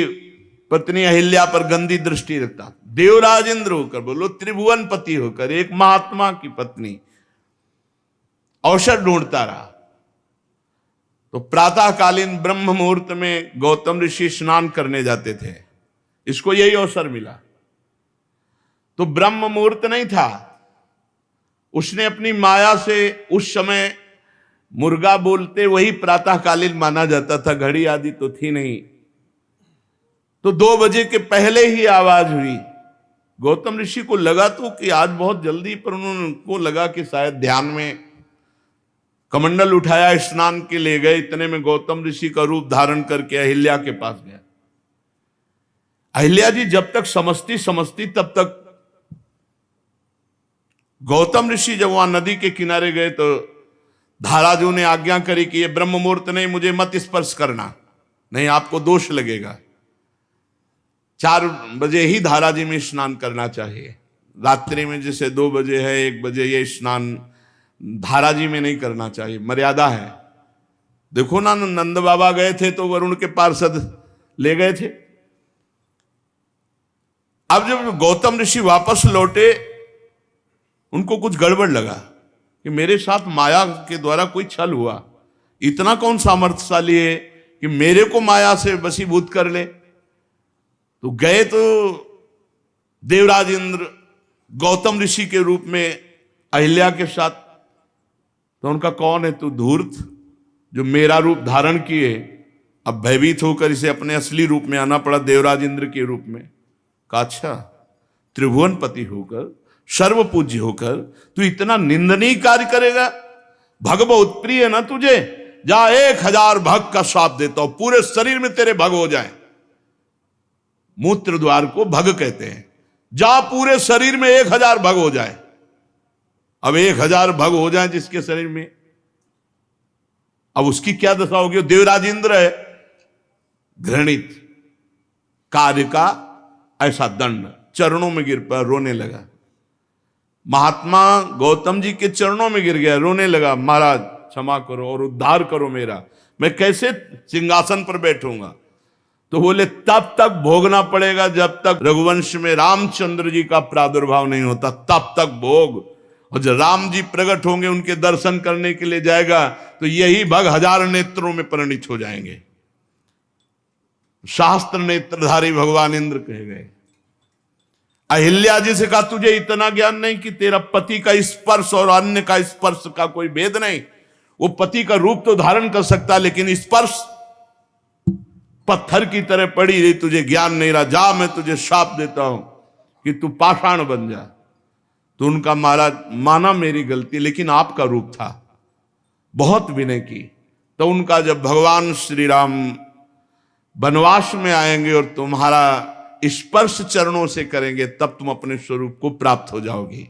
पत्नी अहिल्या पर गंदी दृष्टि रखता। देवराज इंद्र होकर, बोलो त्रिभुवन पति होकर, एक महात्मा की पत्नी अवसर ढूंढता रहा। तो प्रातःकालीन ब्रह्म मुहूर्त में गौतम ऋषि स्नान करने जाते थे, इसको यही अवसर मिला। तो ब्रह्म मुहूर्त नहीं था, उसने अपनी माया से, उस समय मुर्गा बोलते वही प्रातःकालीन माना जाता था, घड़ी आदि तो थी नहीं। तो 2 बजे के पहले ही आवाज हुई। गौतम ऋषि को लगा तो कि आज बहुत जल्दी, पर उनको लगा कि शायद ध्यान में कमंडल उठाया, स्नान के लिए गए। इतने में गौतम ऋषि का रूप धारण करके अहिल्या के पास गया। अहिल्या जी जब तक समझती तब तक गौतम ऋषि जब वहां नदी के किनारे गए तो धाराजू ने आज्ञा करी कि ये ब्रह्म मुहूर्त नहीं, मुझे मत स्पर्श करना, नहीं आपको दोष लगेगा। 4 बजे ही धाराजी में स्नान करना चाहिए। रात्रि में जैसे 2 बजे है, 1 बजे, ये स्नान धाराजी में नहीं करना चाहिए, मर्यादा है। देखो ना, नंद बाबा गए थे तो वरुण के पार्षद ले गए थे। अब जब गौतम ऋषि वापस लौटे, उनको कुछ गड़बड़ लगा कि मेरे साथ माया के द्वारा कोई छल हुआ। इतना कौन सामर्थ्यशाली है कि मेरे को माया से वशीभूत कर ले। तो गए तो देवराज इंद्र गौतम ऋषि के रूप में अहिल्या के साथ। तो उनका, कौन है तू धूर्त, जो मेरा रूप धारण किए? अब भयभीत होकर इसे अपने असली रूप में आना पड़ा, देवराज इंद्र के रूप में। कहा अच्छा, त्रिभुवन पति होकर, सर्व पूज्य होकर तू इतना निंदनीय कार्य करेगा? भग बहुत प्रिय है ना तुझे, जा 1000 भग का श्राप देता हूं, पूरे शरीर में तेरे भग हो जाए। मूत्र द्वार को भग कहते हैं। जा पूरे शरीर में 1000 भग हो जाए। अब 1000 भग हो जाए जिसके शरीर में, अब उसकी क्या दशा होगी? देवराज इंद्र है, घृणित कार्य का ऐसा दंड, चरणों में गिर पर रोने लगा। महात्मा गौतम जी के चरणों में गिर गया, रोने लगा, महाराज क्षमा करो और उद्धार करो मेरा, मैं कैसे सिंहासन पर बैठूंगा? तो बोले तब तक भोगना पड़ेगा जब तक रघुवंश में रामचंद्र जी का प्रादुर्भाव नहीं होता, तब तक भोग। और जब राम जी प्रकट होंगे, उनके दर्शन करने के लिए जाएगा, तो यही भग 1000 नेत्रों में परिणित हो जाएंगे। शास्त्र नेत्रधारी भगवान इंद्र कहे गए। अहिल्या जी से कहा, तुझे इतना ज्ञान नहीं कि तेरा पति का स्पर्श और अन्य का स्पर्श का कोई भेद नहीं? वो पति का रूप तो धारण कर सकता, लेकिन स्पर्श पत्थर की तरह पड़ी रही, तुझे ज्ञान नहीं रहा। जा, मैं तुझे शाप देता हूं कि तू पाषाण बन जा। तो उनका, महाराज माना मेरी गलती, लेकिन आपका रूप था, बहुत विनय की। तो उनका, जब भगवान श्री राम वनवास में आएंगे और तुम्हारा स्पर्श चरणों से करेंगे, तब तुम अपने स्वरूप को प्राप्त हो जाओगी।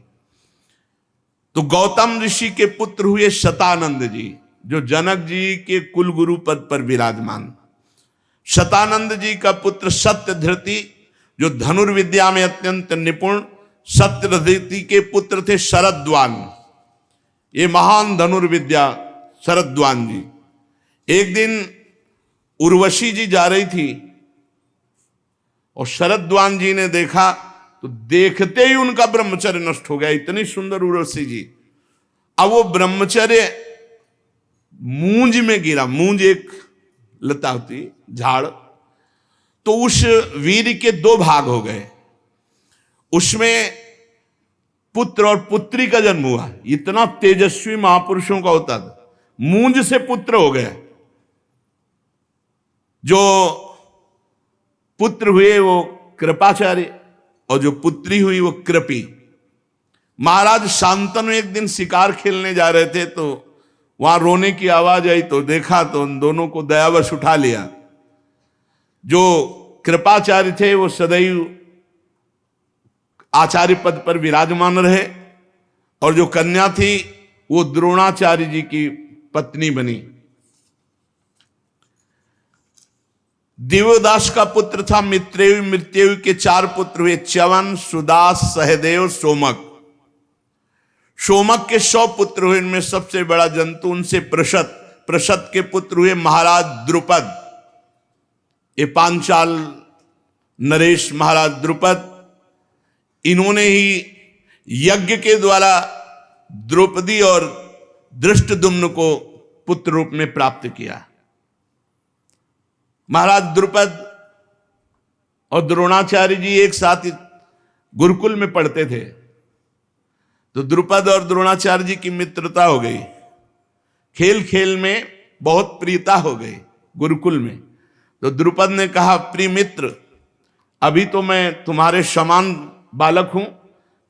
तो गौतम ऋषि के पुत्र हुए शतानंद जी, जो जनक जी के कुल गुरु पद पर विराजमान। शतानंद जी का पुत्र सत्यधृति, जो धनुर्विद्या में अत्यंत निपुण। सत्यधृति के पुत्र थे शरद्वान, ये महान धनुर्विद्या शरद्वान जी। एक दिन उर्वशी जी जा रही थी और शरद्वान जी ने देखा, तो देखते ही उनका ब्रह्मचर्य नष्ट हो गया। इतनी सुंदर उर्वशी जी। अब वो ब्रह्मचर्य मूंज में गिरा। मूंज एक लता होती, झाड़। तो उस वीर के 2 भाग हो गए, उसमें पुत्र और पुत्री का जन्म हुआ। इतना तेजस्वी महापुरुषों का होता था। मूंज से पुत्र हो गए। जो पुत्र हुए वो कृपाचार्य, और जो पुत्री हुई वो कृपी। महाराज शांतनु एक दिन शिकार खेलने जा रहे थे, तो वहां रोने की आवाज आई, तो देखा तो उन दोनों को दयावश उठा लिया। जो कृपाचार्य थे वो सदैव आचार्य पद पर विराजमान रहे, और जो कन्या थी वो द्रोणाचार्य जी की पत्नी बनी। दिव्योदास का पुत्र था मित्रेयु, मृत्युयु के 4 पुत्र हुए, च्यवन, सुदास, सहदेव, सोमक। सोमक के 100 पुत्र हुए, इनमें सबसे बड़ा जंतु उनसे प्रशत, प्रशत के पुत्र हुए महाराज द्रुपद। ये पांचाल नरेश महाराज द्रुपद, इन्होंने ही यज्ञ के द्वारा द्रौपदी और धृष्टद्युम्न को पुत्र रूप में प्राप्त किया। महाराज द्रुपद और द्रोणाचार्य जी एक साथ गुरुकुल में पढ़ते थे, तो द्रुपद और द्रोणाचार्य जी की मित्रता हो गई, खेल खेल में बहुत प्रियता हो गई गुरुकुल में। तो द्रुपद ने कहा, प्रिय मित्र, अभी तो मैं तुम्हारे समान बालक हूं,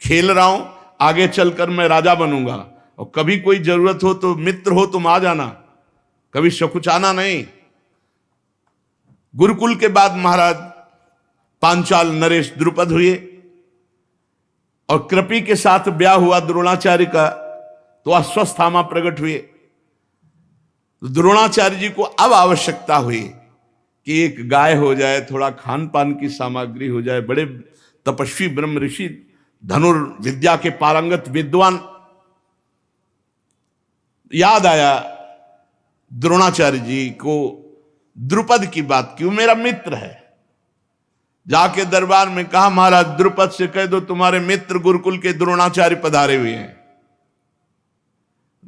खेल रहा हूं, आगे चलकर मैं राजा बनूंगा, और कभी कोई जरूरत हो तो मित्र हो तुम आ जाना, कभी सकुचाना नहीं। गुरुकुल के बाद महाराज पांचाल नरेश द्रुपद हुए, और कृपी के साथ ब्याह हुआ द्रोणाचार्य का, तो अस्वस्थामा प्रकट हुए। द्रोणाचार्य जी को अब आवश्यकता हुई कि एक गाय हो जाए, थोड़ा खान पान की सामग्री हो जाए। बड़े तपस्वी ब्रह्म ऋषि, धनुर्विद्या के पारंगत विद्वान। याद आया द्रोणाचार्य जी को द्रुपद की बात की, वो मेरा मित्र है। जाके दरबार में कहा, महाराज द्रुपद से कह दो तुम्हारे मित्र गुरुकुल के द्रोणाचार्य पधारे हुए हैं।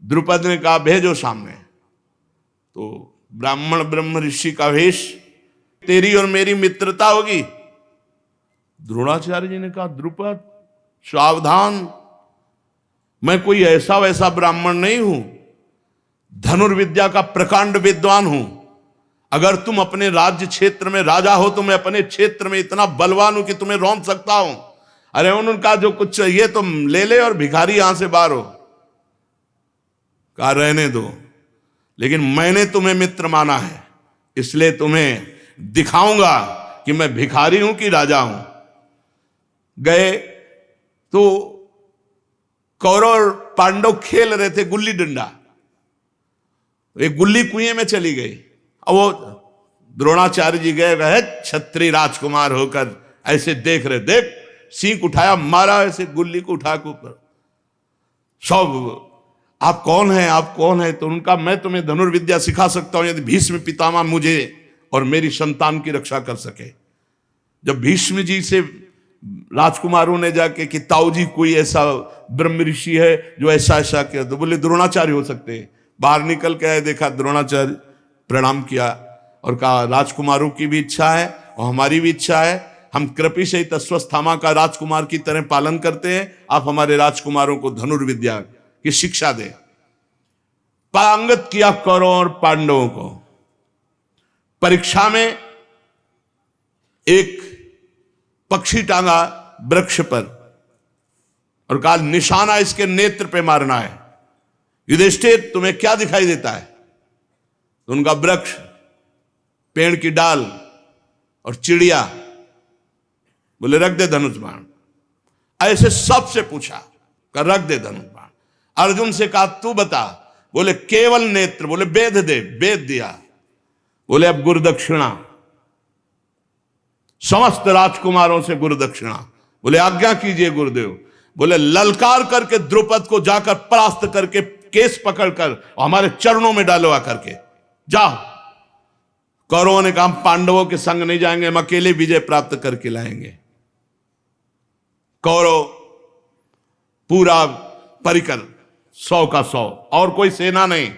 द्रुपद ने कहा, भेजो सामने। तो ब्राह्मण ब्रह्म ऋषि का वेश, तेरी और मेरी मित्रता होगी। द्रोणाचार्य जी ने कहा, द्रुपद सावधान, मैं कोई ऐसा वैसा ब्राह्मण नहीं हूं, धनुर्विद्या का प्रकांड विद्वान हूं। अगर तुम अपने राज्य क्षेत्र में राजा हो तो मैं अपने क्षेत्र में इतना बलवान हूं कि तुम्हें रौंद सकता हूं। अरे उनका जो कुछ चाहिए तुम ले ले और भिखारी यहां से बाहर हो। कहा, रहने दो, लेकिन मैंने तुम्हें मित्र माना है, इसलिए तुम्हें दिखाऊंगा कि मैं भिखारी हूं कि राजा हूं। गए तो कौरव और पांडव खेल रहे थे गुल्ली डंडा, एक गुल्ली कुएं में चली गई। अब वो द्रोणाचार्य जी गए, क्षत्रिय राजकुमार होकर ऐसे देख रहे, देख सींग उठाया, मारा ऐसे गुल्ली को उठा के ऊपर। सब, आप कौन हैं, आप कौन हैं? तो उनका, मैं तुम्हें धनुर्विद्या सिखा सकता हूं यदि भीष्म पितामह मुझे और मेरी संतान की रक्षा कर सके। जब भीष्म जी से राजकुमारों ने जाके कि ताऊ जी कोई ऐसा ब्रह्म ऋषि है जो ऐसा ऐसा किया, तो बोले द्रोणाचार्य हो सकते हैं। बाहर निकल के आए, देखा द्रोणाचार्य, प्रणाम किया और कहा, राजकुमारों की भी इच्छा है और हमारी भी इच्छा है, हम कृपी सहित अस्वस्थामा का राजकुमार की तरह पालन करते हैं, आप हमारे राजकुमारों को धनुर्विद्या की शिक्षा दें। पारंगत किया कौरवों और पांडवों को। परीक्षा में एक पक्षी टांगा वृक्ष पर और कहा, निशाना इसके नेत्र पे मारना है। युधिष्ठिर, तुम्हें क्या दिखाई देता है? तो उनका वृक्ष, पेड़ की डाल और चिड़िया। बोले, रख दे धनुष बाण। ऐसे सबसे पूछा, कर रख दे धनुष बाण। अर्जुन से कहा, तू बता। बोले, केवल नेत्र। बोले, वेद दे। वेद दिया। बोले, अब गुरुदक्षिणा, समस्त राजकुमारों से गुरुदक्षिणा। बोले, आज्ञा कीजिए गुरुदेव। बोले, ललकार करके द्रुपद को जाकर परास्त करके केस पकड़कर हमारे चरणों में डालो आकर के, जाओ। कौरवों ने कहा, पांडवों के संग नहीं जाएंगे, हम अकेले विजय प्राप्त करके लाएंगे। कौरव पूरा परिकर 100 का 100, और कोई सेना नहीं,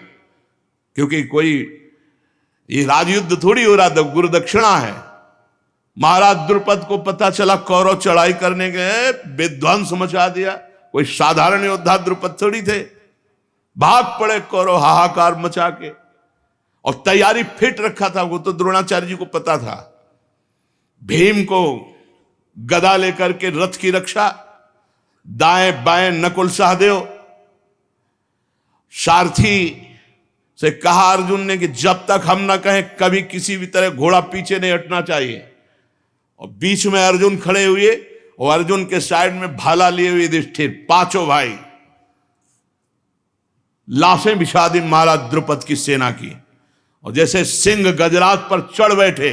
क्योंकि कोई ये राजयुद्ध थोड़ी हो रहा था, गुरुदक्षिणा है। महाराज द्रुपद को पता चला कौरव चढ़ाई करने गए, विध्वंस मचा दिया। कोई साधारण योद्धा द्रुपद थोड़ी थे। भाग पड़े कौरव हाहाकार मचा के, और तैयारी फिट रखा था। वो तो द्रोणाचार्य जी को पता था। भीम को गदा लेकर के रथ की रक्षा, दाएं बाएं नकुल सहदेव। सारथी से कहा अर्जुन ने कि जब तक हम ना कहें कभी किसी भी तरह घोड़ा पीछे नहीं हटना चाहिए। और बीच में अर्जुन खड़े हुए, और अर्जुन के साइड में भाला लिए हुए युधिष्ठिर, 5 भाई। लाशें बिछा दी महाराज द्रुपद की सेना की, और जैसे सिंह गजराज पर चढ़ बैठे,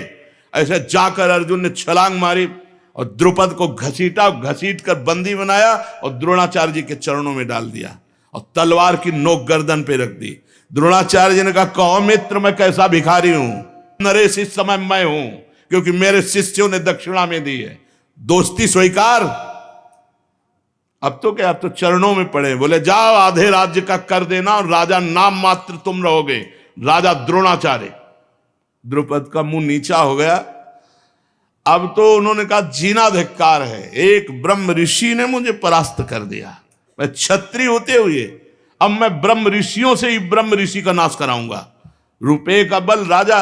ऐसे जाकर अर्जुन ने छलांग मारी और द्रुपद को घसीट कर बंदी बनाया और द्रोणाचार्य जी के चरणों में डाल दिया और तलवार की नोक गर्दन पे रख दी। द्रोणाचार्य जी ने कहा, कहो मित्र मैं कैसा भिखारी हूं, नरेश इस समय मैं हूं, क्योंकि मेरे शिष्यों ने दक्षिणा में दी है, दोस्ती स्वीकार। अब तो क्या, अब तो चरणों में पड़े। बोले जाओ आधे राज्य का कर देना और राजा नाम मात्र तुम रहोगे, राजा द्रोणाचार्य। द्रुपद का मुंह नीचा हो गया। अब तो उन्होंने कहा जीना धिक्कार है, एक ब्रह्म ऋषि ने मुझे परास्त कर दिया, मैं क्षत्रिय होते हुए अब मैं ब्रह्म ऋषियों से ही ब्रह्म ऋषि का नाश कराऊंगा। रुपये का बल राजा,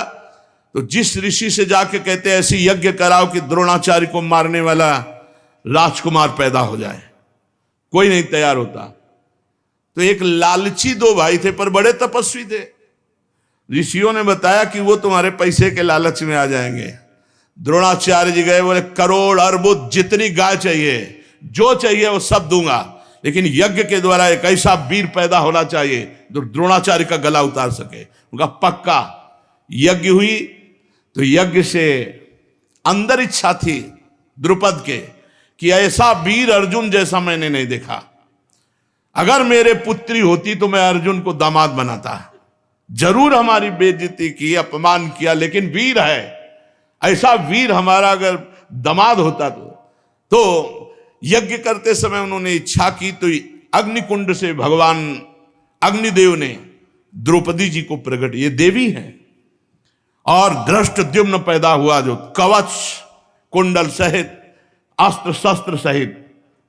तो जिस ऋषि से जाके कहते हैं ऐसी यज्ञ कराओ कि द्रोणाचार्य को मारने वाला राजकुमार पैदा हो जाए, कोई नहीं तैयार होता। तो एक लालची दो भाई थे पर बड़े तपस्वी थे। ऋषियों ने बताया कि वो तुम्हारे पैसे के लालच में आ जाएंगे। द्रोणाचार्य जी गए, बोले करोड़ अरबुद जितनी गाय चाहिए, जो चाहिए वो सब दूंगा, लेकिन यज्ञ के द्वारा एक ऐसा वीर पैदा होना चाहिए जो द्रोणाचार्य का गला उतार सके। उनका पक्का। यज्ञ हुई तो यज्ञ से अंदर इच्छा थी द्रुपद के कि ऐसा वीर अर्जुन जैसा मैंने नहीं देखा, अगर मेरे पुत्री होती तो मैं अर्जुन को दामाद बनाता। जरूर हमारी बेइज्जती की, अपमान किया, लेकिन वीर है, ऐसा वीर हमारा अगर दामाद होता तो यज्ञ करते समय उन्होंने इच्छा की तो अग्निकुंड से भगवान अग्निदेव ने द्रौपदी जी को प्रकट, ये देवी है, और धृष्टद्युम्न पैदा हुआ जो कवच कुंडल सहित अस्त्र शस्त्र सहित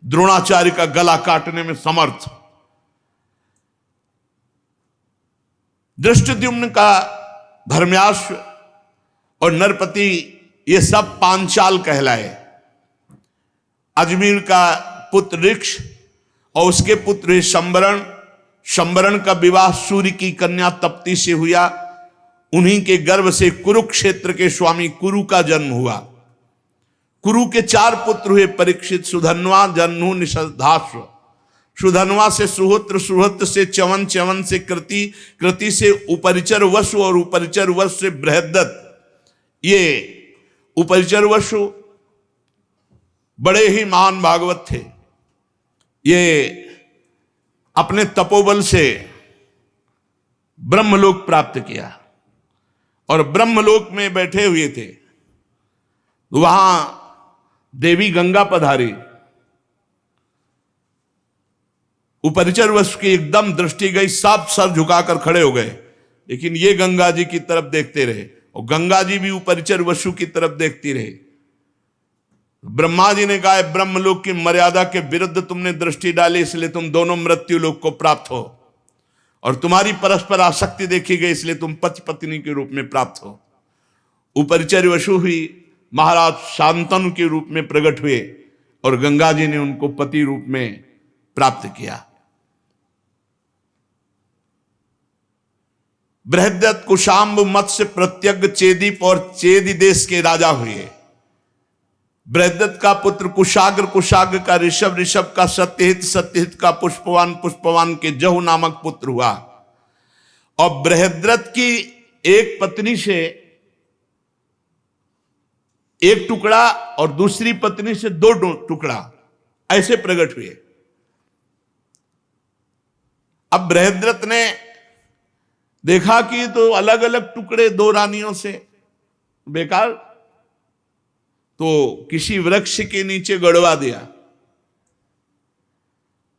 द्रोणाचार्य का गला काटने में समर्थ। धृष्टद्युम्न का धर्म्याश्व और नरपति ये सब पांचाल कहलाए। अजमेर का पुत्र ऋक्ष और उसके पुत्र है शंबरण। शंबरण का विवाह सूर्य की कन्या तप्ती से हुआ। उन्हीं के गर्भ से कुरुक्षेत्र के स्वामी कुरु का जन्म हुआ। कुरु के 4 पुत्र हुए, परीक्षित, सुधन्वा, जन्नु, निषधाश्व। सुधन्वा से सुहोत्र, सुहोत्र से च्यवन, च्यवन से कृति, कृति से उपरिचर वसु और उपरिचर वसु से बृहद्दत्त। ये उपरिचर वसु बड़े ही महान भागवत थे। ये अपने तपोबल से ब्रह्मलोक प्राप्त किया और ब्रह्मलोक में बैठे हुए थे। वहां देवी गंगा पधारी। उपरिचर वसु की एकदम दृष्टि गई, सब सर झुकाकर खड़े हो गए, लेकिन ये गंगा जी की तरफ देखते रहे और गंगा जी भी उपरिचर वसु की तरफ देखती रहे। ब्रह्मा जी ने कहा, ब्रह्मलोक की मर्यादा के विरुद्ध तुमने दृष्टि डाली, इसलिए तुम दोनों मृत्यु लोक को प्राप्त हो, और तुम्हारी परस्पर आसक्ति देखी गई, इसलिए तुम पति पत्नी के रूप में प्राप्त हो। उपरिचर वसु हुई महाराज शांतनु के रूप में प्रकट हुए और गंगा जी ने उनको पति रूप में प्राप्त किया। बृहद्दत्त कुशाम्ब मत्स्य प्रत्यग्ग चेदीप और चेदी देश के राजा हुए। बृहद्दत्त का पुत्र कुशाग्र, कुशाग्र का ऋषभ, ऋषभ का सत्यहित, सत्यहित का पुष्पवान, पुष्पवान के जहु नामक पुत्र हुआ। और बृहद्रथ की एक पत्नी से एक टुकड़ा और दूसरी पत्नी से 2 टुकड़ा ऐसे प्रकट हुए। अब बृहद्रथ ने देखा कि तो अलग अलग टुकड़े 2 रानियों से बेकार, तो किसी वृक्ष के नीचे गड़वा दिया।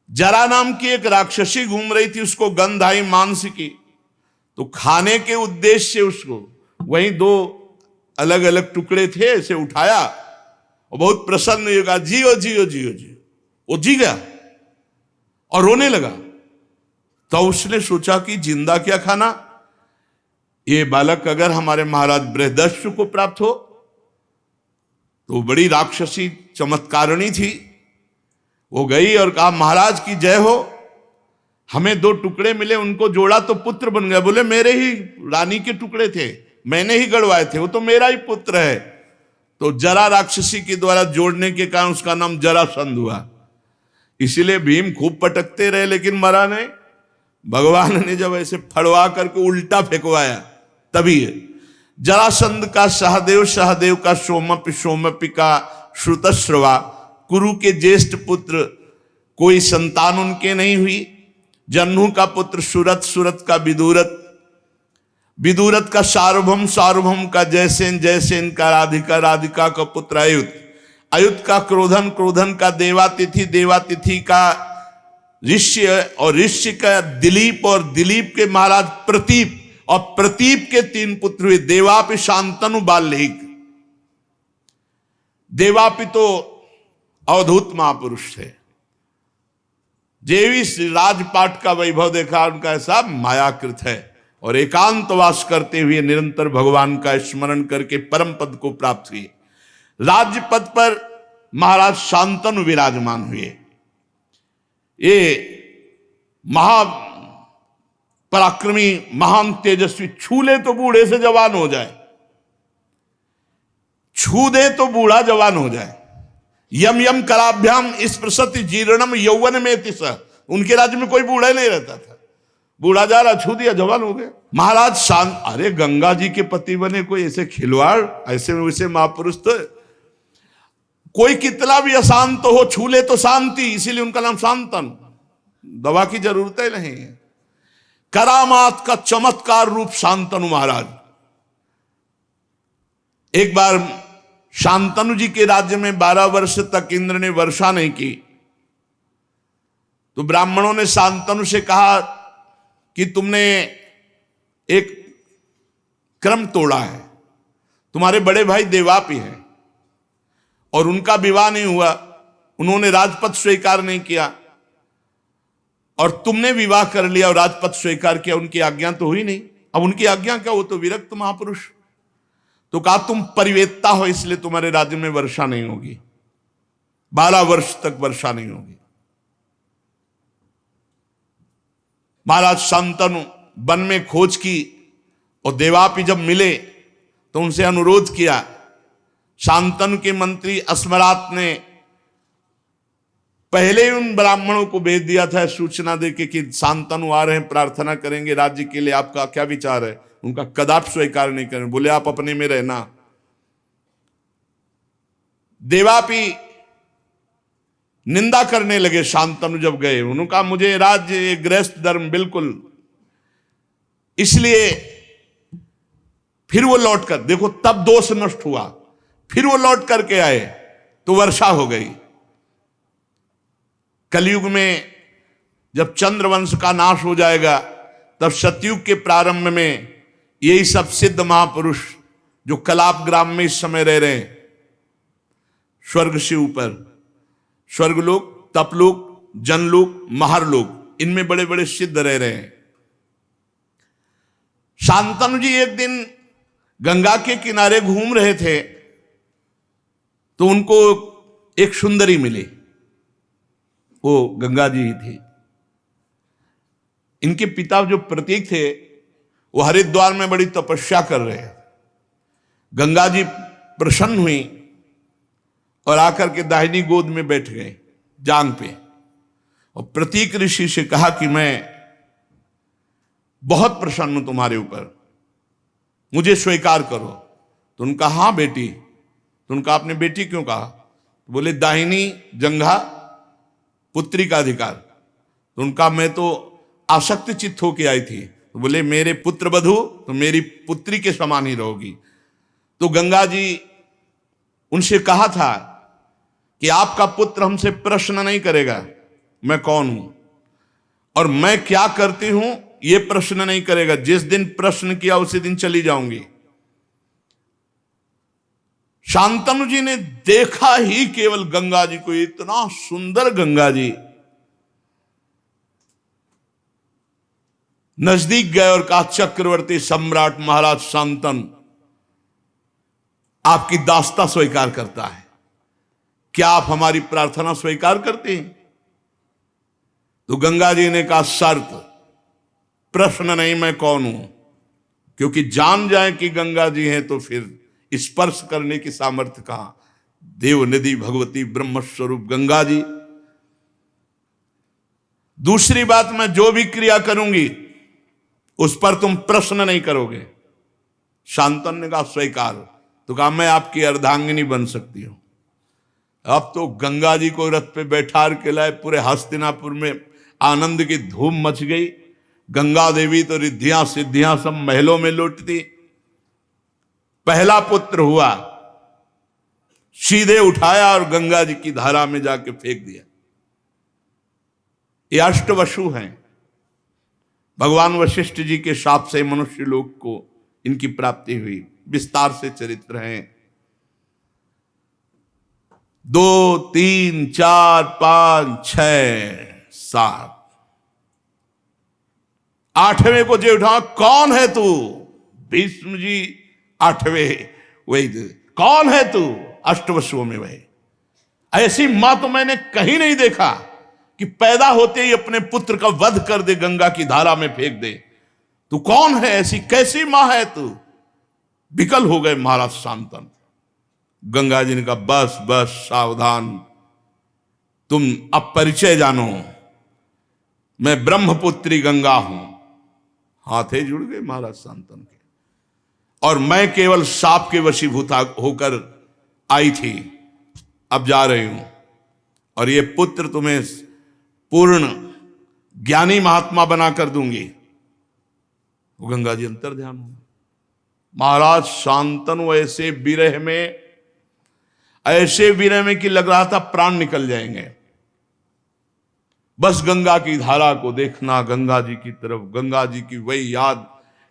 जरा नाम की एक राक्षसी घूम रही थी, उसको गंध आई मांस की, तो खाने के उद्देश्य से उसको वहीं 2 अलग अलग टुकड़े थे ऐसे उठाया और बहुत प्रसन्न होगा, जियो जियो जियो जियो। वो जी गया और रोने लगा। तो उसने सोचा कि जिंदा क्या खाना, ये बालक अगर हमारे महाराज बृहदस्यु को प्राप्त हो तो बड़ी राक्षसी चमत्कारिणी थी। वो गई और कहा, महाराज की जय हो, हमें 2 टुकड़े मिले, उनको जोड़ा तो पुत्र बन गया। बोले मेरे ही रानी के टुकड़े थे, मैंने ही गड़वाए थे, वो तो मेरा ही पुत्र है। तो जरा राक्षसी के द्वारा जोड़ने के कारण उसका नाम जरासंध हुआ। इसीलिए भीम खूब पटकते रहे लेकिन मरा नहीं। भगवान ने जब ऐसे फड़वा करके उल्टा फेंकवाया तभी, जरासंध का सहदेव, सहदेव का सोमपि, सोमपि का श्रुतश्रवा। कुरु के ज्येष्ठ पुत्र कोई संतान उनके नहीं हुई। जन्नू का पुत्र सुरत, सुरत का विदुरत, विदुरत का सार्वभौम, सार्वभौम का जयसेन, जयसेन का राधिका, राधिका का पुत्र अयुत, अयुत का क्रोधन, क्रोधन का देवातिथि, देवातिथि का ऋष्य, और ऋष्य का दिलीप, और दिलीप के महाराज प्रतीप, और प्रतीप के 3 पुत्र हुए, देवापि, शांतनु, बाल्मीकि। देवापि तो अवधूत महापुरुष थे। देवी श्री राजपाट का वैभव देखा, उनका ऐसा मायाकृत है, और एकांतवास करते हुए निरंतर भगवान का स्मरण करके परम पद को प्राप्त हुए। राज्य पद पर महाराज शांतनु विराजमान हुए। ये महा पराक्रमी, महान तेजस्वी, छू ले तो बूढ़े से जवान हो जाए, छू दे तो बूढ़ा जवान हो जाए। यम यम कराभ्याम स्पृशति जीर्णम यौवन में तिस। उनके राज्य में कोई बूढ़ा नहीं रहता था, बूढ़ा जा रहा, छू दिया, जवान हो गया। महाराज शांत, अरे गंगा जी के पति बने कोई ऐसे खिलवाड़, ऐसे वैसे महापुरुष तो कोई कितना भी अशांत हो, छू ले तो शांति, इसीलिए उनका नाम शांतन। दवा की जरूरत ही नहीं है। करामात का चमत्कार रूप शांतनु महाराज। एक बार शांतनु जी के राज्य में 12 वर्ष तक इंद्र ने वर्षा नहीं की, तो ब्राह्मणों ने शांतनु से कहा कि तुमने एक क्रम तोड़ा है। तुम्हारे बड़े भाई देवापि हैं और उनका विवाह नहीं हुआ, उन्होंने राजपद स्वीकार नहीं किया, और तुमने विवाह कर लिया और राजपद स्वीकार किया, उनकी आज्ञा तो हुई नहीं। अब उनकी आज्ञा क्या, वो तो विरक्त महापुरुष। तो कहा तुम परिवेत्ता हो, इसलिए तुम्हारे राज्य में वर्षा नहीं होगी, 12 वर्ष तक वर्षा नहीं होगी। महाराज शांतनु वन में खोज की, और देवापि जब मिले तो उनसे अनुरोध किया। शांतनु के मंत्री अस्मरात ने पहले ही उन ब्राह्मणों को भेज दिया था सूचना देके कि शांतनु आ रहे हैं, प्रार्थना करेंगे राज्य के लिए, आपका क्या विचार है। उनका कदापि स्वीकार नहीं करें, बोले आप अपने में रहना। देवापि निंदा करने लगे शांतनु जब गए। उन्होंने कहा मुझे राज्य, गृहस्थ धर्म बिल्कुल, इसलिए फिर वो लौट कर, देखो तब दोष नष्ट हुआ, फिर वो लौट करके आए तो वर्षा हो गई। कलयुग में जब चंद्रवंश का नाश हो जाएगा, तब सतयुग के प्रारंभ में यही सब सिद्ध महापुरुष जो कलाप ग्राम में इस समय रह रहे हैं, स्वर्ग से ऊपर, स्वर्गलोक, तपलोक, जनलोक, महारलोक, इनमें बड़े बड़े सिद्ध रह रहे हैं। शांतनु जी एक दिन गंगा के किनारे घूम रहे थे, तो उनको एक सुंदरी मिली, वो गंगा जी ही थी। इनके पिता जो प्रतीक थे वो हरिद्वार में बड़ी तपस्या कर रहे हैं। गंगा जी प्रसन्न हुई और आकर के दाहिनी गोद में बैठ गए, जांग पे, और प्रतीक ऋषि से कहा कि मैं बहुत प्रसन्न हूं तुम्हारे ऊपर, मुझे स्वीकार करो। तो उनका हाँ बेटी। तो उनका आपने बेटी क्यों कहा? तो बोले दाहिनी जंघा पुत्री का अधिकार। तो उनका मैं तो आसक्त चित्त होके आई थी। तो बोले मेरे पुत्र वधू तो मेरी पुत्री के समान ही रहोगी। तो गंगा जी उनसे कहा था कि आपका पुत्र हमसे प्रश्न नहीं करेगा मैं कौन हूं और मैं क्या करती हूं, यह प्रश्न नहीं करेगा। जिस दिन प्रश्न किया उसी दिन चली जाऊंगी। शांतनु जी ने देखा ही केवल गंगा जी को, इतना सुंदर गंगा जी। नजदीक गए और कहा चक्रवर्ती सम्राट महाराज शांतनु आपकी दास्ता स्वीकार करता है, क्या आप हमारी प्रार्थना स्वीकार करते हैं? तो गंगा जी ने कहा शर्त, प्रश्न नहीं मैं कौन हूं, क्योंकि जान जाए कि गंगा जी हैं तो फिर स्पर्श करने की सामर्थ्य कहां। देव निधि भगवती ब्रह्म स्वरूप गंगा जी। दूसरी बात, मैं जो भी क्रिया करूंगी उस पर तुम प्रश्न नहीं करोगे, शांतनु ने कहा स्वीकार। तो कहा मैं आपकी अर्धांगिनी बन सकती हूं। अब तो गंगा जी को रथ पे बैठा के लाए, पूरे हस्तिनापुर में आनंद की धूम मच गई। गंगा देवी तो रिद्धियां सिद्धियां सब महलों में लौटती। पहला पुत्र हुआ, सीधे उठाया और गंगा जी की धारा में जाके फेंक दिया। ये अष्टवसु हैं। भगवान वशिष्ठ जी के शाप से मनुष्य लोक को इनकी प्राप्ति हुई। विस्तार से चरित्र हैं। 2, 3, 4, 5, 6, 7, 8वें को जे उठा, कौन है तू? भीष्म जी 8वें, वही कौन है तू? अष्टवसुओं में वही। ऐसी मां तो मैंने कहीं नहीं देखा कि पैदा होते ही अपने पुत्र का वध कर दे, गंगा की धारा में फेंक दे। तू कौन है? ऐसी कैसी मां है तू? विकल हो गए महाराज शांतनु। गंगा जी ने कहा बस बस सावधान, तुम अब परिचय जानो, मैं ब्रह्मपुत्री गंगा हूं। हाथे जुड़ गए महाराज शांतनु के। और मैं केवल साप के वशीभूत होकर आई थी, अब जा रही हूं। और ये पुत्र तुम्हें पूर्ण ज्ञानी महात्मा बनाकर दूंगी। वो गंगा जी अंतर ध्यान हो। महाराज शांतनु ऐसे विरह में कि लग रहा था प्राण निकल जाएंगे। बस गंगा की धारा को देखना, गंगा जी की तरफ, गंगा जी की वही याद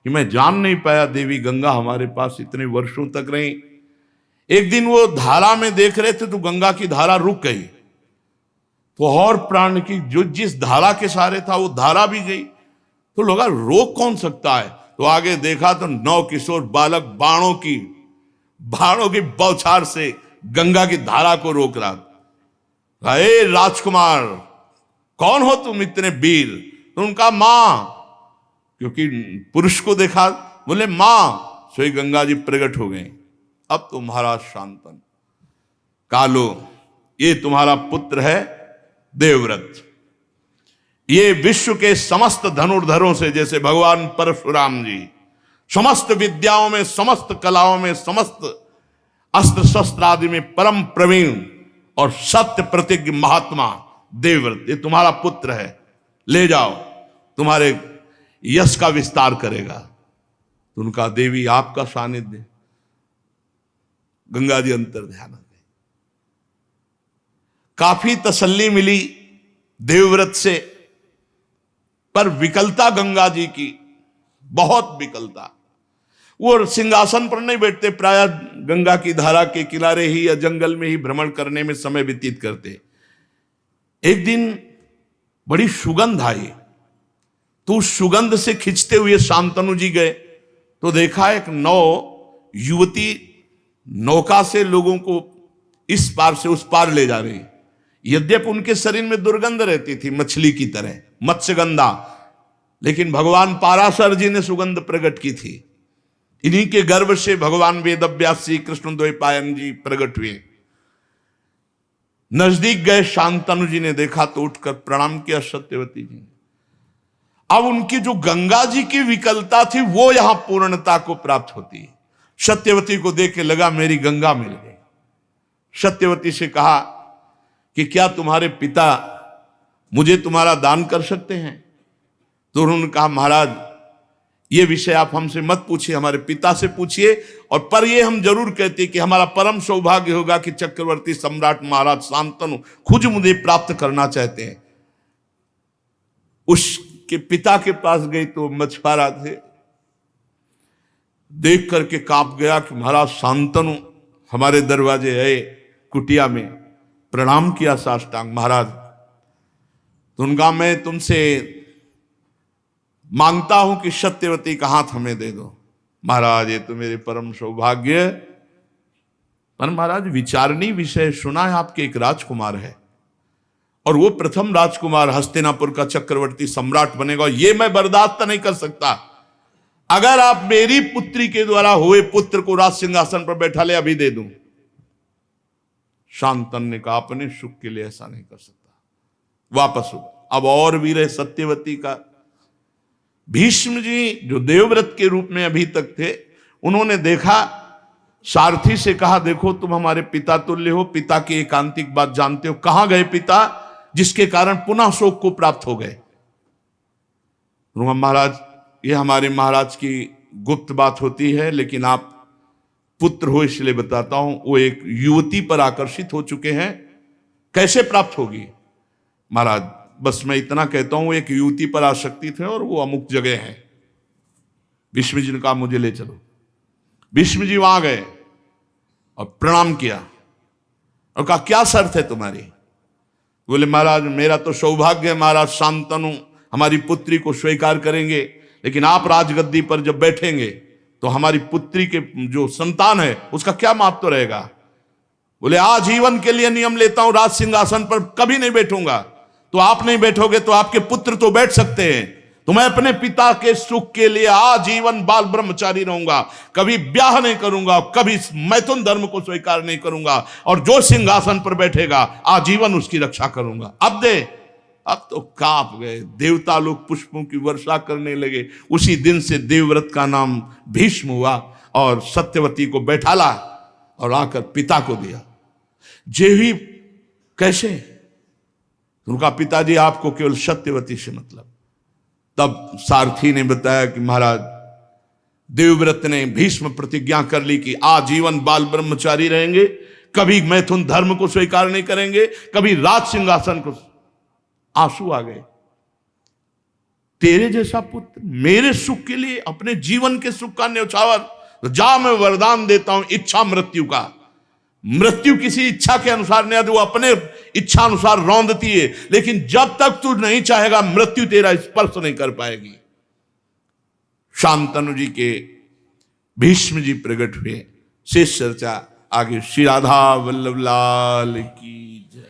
कि मैं जान नहीं पाया देवी गंगा हमारे पास इतने वर्षों तक रही। एक दिन वो धारा में देख रहे थे तो गंगा की धारा रुक गई, तो और प्राण की जो जिस धारा के सहारे था वो धारा भी गई। तो लगा रोक कौन सकता है? तो आगे देखा तो 9 किशोर बालक बाणों की बौछार से गंगा की धारा को रोक रहा था। हे राजकुमार, कौन हो तुम इतने वीर? तो उनका मां, क्योंकि पुरुष को देखा, बोले मां। सोई गंगा जी प्रकट हो गए। अब तो महाराज शांतनु, कालो ये तुम्हारा पुत्र है देवव्रत। ये विश्व के समस्त धनुर्धरों से, जैसे भगवान परशुराम जी समस्त विद्याओं में, समस्त कलाओं में, समस्त अस्त्र शस्त्र आदि में परम प्रवीण और सत्य प्रतिज्ञ महात्मा देवव्रत, ये तुम्हारा पुत्र है। ले जाओ, तुम्हारे यश का विस्तार करेगा। तो उनका देवी आपका सानिध्य। गंगा जी अंतर ध्यान गए। काफी तसल्ली मिली देवव्रत से, पर विकलता गंगा जी की, बहुत विकलता। वो सिंहासन पर नहीं बैठते, प्राय गंगा की धारा के किनारे ही या जंगल में ही भ्रमण करने में समय व्यतीत करते। एक दिन बड़ी सुगंध आई, तो उस सुगंध से खिंचते हुए शांतनु जी गए तो देखा एक युवती नौका से लोगों को इस पार से उस पार ले जा रही। यद्यपि उनके शरीर में दुर्गंध रहती थी मछली की तरह, मत्स्यगंधा, लेकिन भगवान पाराशर जी ने सुगंध प्रकट की थी। इन्हीं के गर्भ से भगवान वेदव्यास श्री कृष्ण द्वैपायन जी प्रकट हुए। नजदीक गए, शांतनु जी ने देखा तो उठकर प्रणाम किया सत्यवती जी ने। अब उनकी जो गंगा जी की विकलता थी वो यहां पूर्णता को प्राप्त होती है। सत्यवती को देख के लगा मेरी गंगा मिल गई। सत्यवती से कहा कि क्या तुम्हारे पिता मुझे तुम्हारा दान कर सकते हैं? तो उन्होंने कहा महाराज ये विषय आप हमसे मत पूछिए, हमारे पिता से पूछिए। और पर ये हम जरूर कहते कि हमारा परम सौभाग्य होगा कि चक्रवर्ती सम्राट महाराज शांतनु खुद मुझे प्राप्त करना चाहते हैं। उसके पिता के पास गई तो मछुआरा थे, देख करके कांप गया कि महाराज शांतनु हमारे दरवाजे आए, कुटिया में प्रणाम किया साष्टांग। महाराज, तो उनका मैं तुमसे मांगता हूं कि सत्यवती का हाथ हमें दे दो। महाराज ये तो मेरे परम सौभाग्य। पर महाराज विचारणीय विषय सुना है आपके, एक राजकुमार है और वो प्रथम राजकुमार हस्तिनापुर का चक्रवर्ती सम्राट बनेगा, ये मैं बर्दाश्त नहीं कर सकता। अगर आप मेरी पुत्री के द्वारा हुए पुत्र को राज सिंहासन पर बैठा ले, अभी दे दूं। शांतनु ने कहा अपने सुख के लिए ऐसा नहीं कर सकता, वापस हो। अब और भी रहे सत्यवती का। भीष्म जी जो देवव्रत के रूप में अभी तक थे, उन्होंने देखा, सारथी से कहा, देखो तुम हमारे पिता तुल्य हो, पिता की एकांतिक बात जानते हो, कहां गए पिता जिसके कारण पुनः शोक को प्राप्त हो गए। महाराज, ये हमारे महाराज की गुप्त बात होती है, लेकिन आप पुत्र हो इसलिए बताता हूं। वो एक युवती पर आकर्षित हो चुके हैं, कैसे प्राप्त होगी? महाराज बस मैं इतना कहता हूं, एक युवती पर आसक्ति थे और वो अमुक जगह है। भीष्म जी ने कहा मुझे ले चलो। भीष्म जी वहां गए और प्रणाम किया और कहा क्या शर्त है तुम्हारी? बोले महाराज मेरा तो सौभाग्य है महाराज, शांतनु हमारी पुत्री को स्वीकार करेंगे, लेकिन आप राजगद्दी पर जब बैठेंगे तो हमारी पुत्री के जो संतान है उसका क्या महत्व रहेगा? बोले आजीवन के लिए नियम लेता हूं, राज सिंहासन पर कभी नहीं बैठूंगा। तो आप नहीं बैठोगे तो आपके पुत्र तो बैठ सकते हैं। तो मैं अपने पिता के सुख के लिए आजीवन बाल ब्रह्मचारी रहूंगा, कभी ब्याह नहीं करूंगा, कभी मैथुन धर्म को स्वीकार नहीं करूंगा, और जो सिंहासन पर बैठेगा आजीवन उसकी रक्षा करूंगा। अब तो कांप गए, देवता लोग पुष्पों की वर्षा करने लगे। उसी दिन से देवव्रत का नाम भीष्म हुआ और सत्यवती को बैठाला और आकर पिता को दिया। जेवी कैसे? उनका पिताजी आपको केवल सत्यवती से मतलब। तब सारथी ने बताया कि महाराज देवव्रत ने भीष्म प्रतिज्ञा कर ली कि आजीवन बाल ब्रह्मचारी रहेंगे, कभी मैथुन धर्म को स्वीकार नहीं करेंगे, कभी राज सिंहासन को। आंसू आ गए। तेरे जैसा पुत्र मेरे सुख के लिए अपने जीवन के सुख का न्यौछावर। जा मैं वरदान देता हूं इच्छा मृत्यु का। मृत्यु किसी इच्छा के अनुसार नहीं आती, वो अपने इच्छा अनुसार रौंदती है, लेकिन जब तक तू नहीं चाहेगा मृत्यु तेरा स्पर्श नहीं कर पाएगी। शांतनु जी के भीष्म जी प्रकट हुए। शेष चर्चा आगे। श्री राधा वल्लभ लाल की।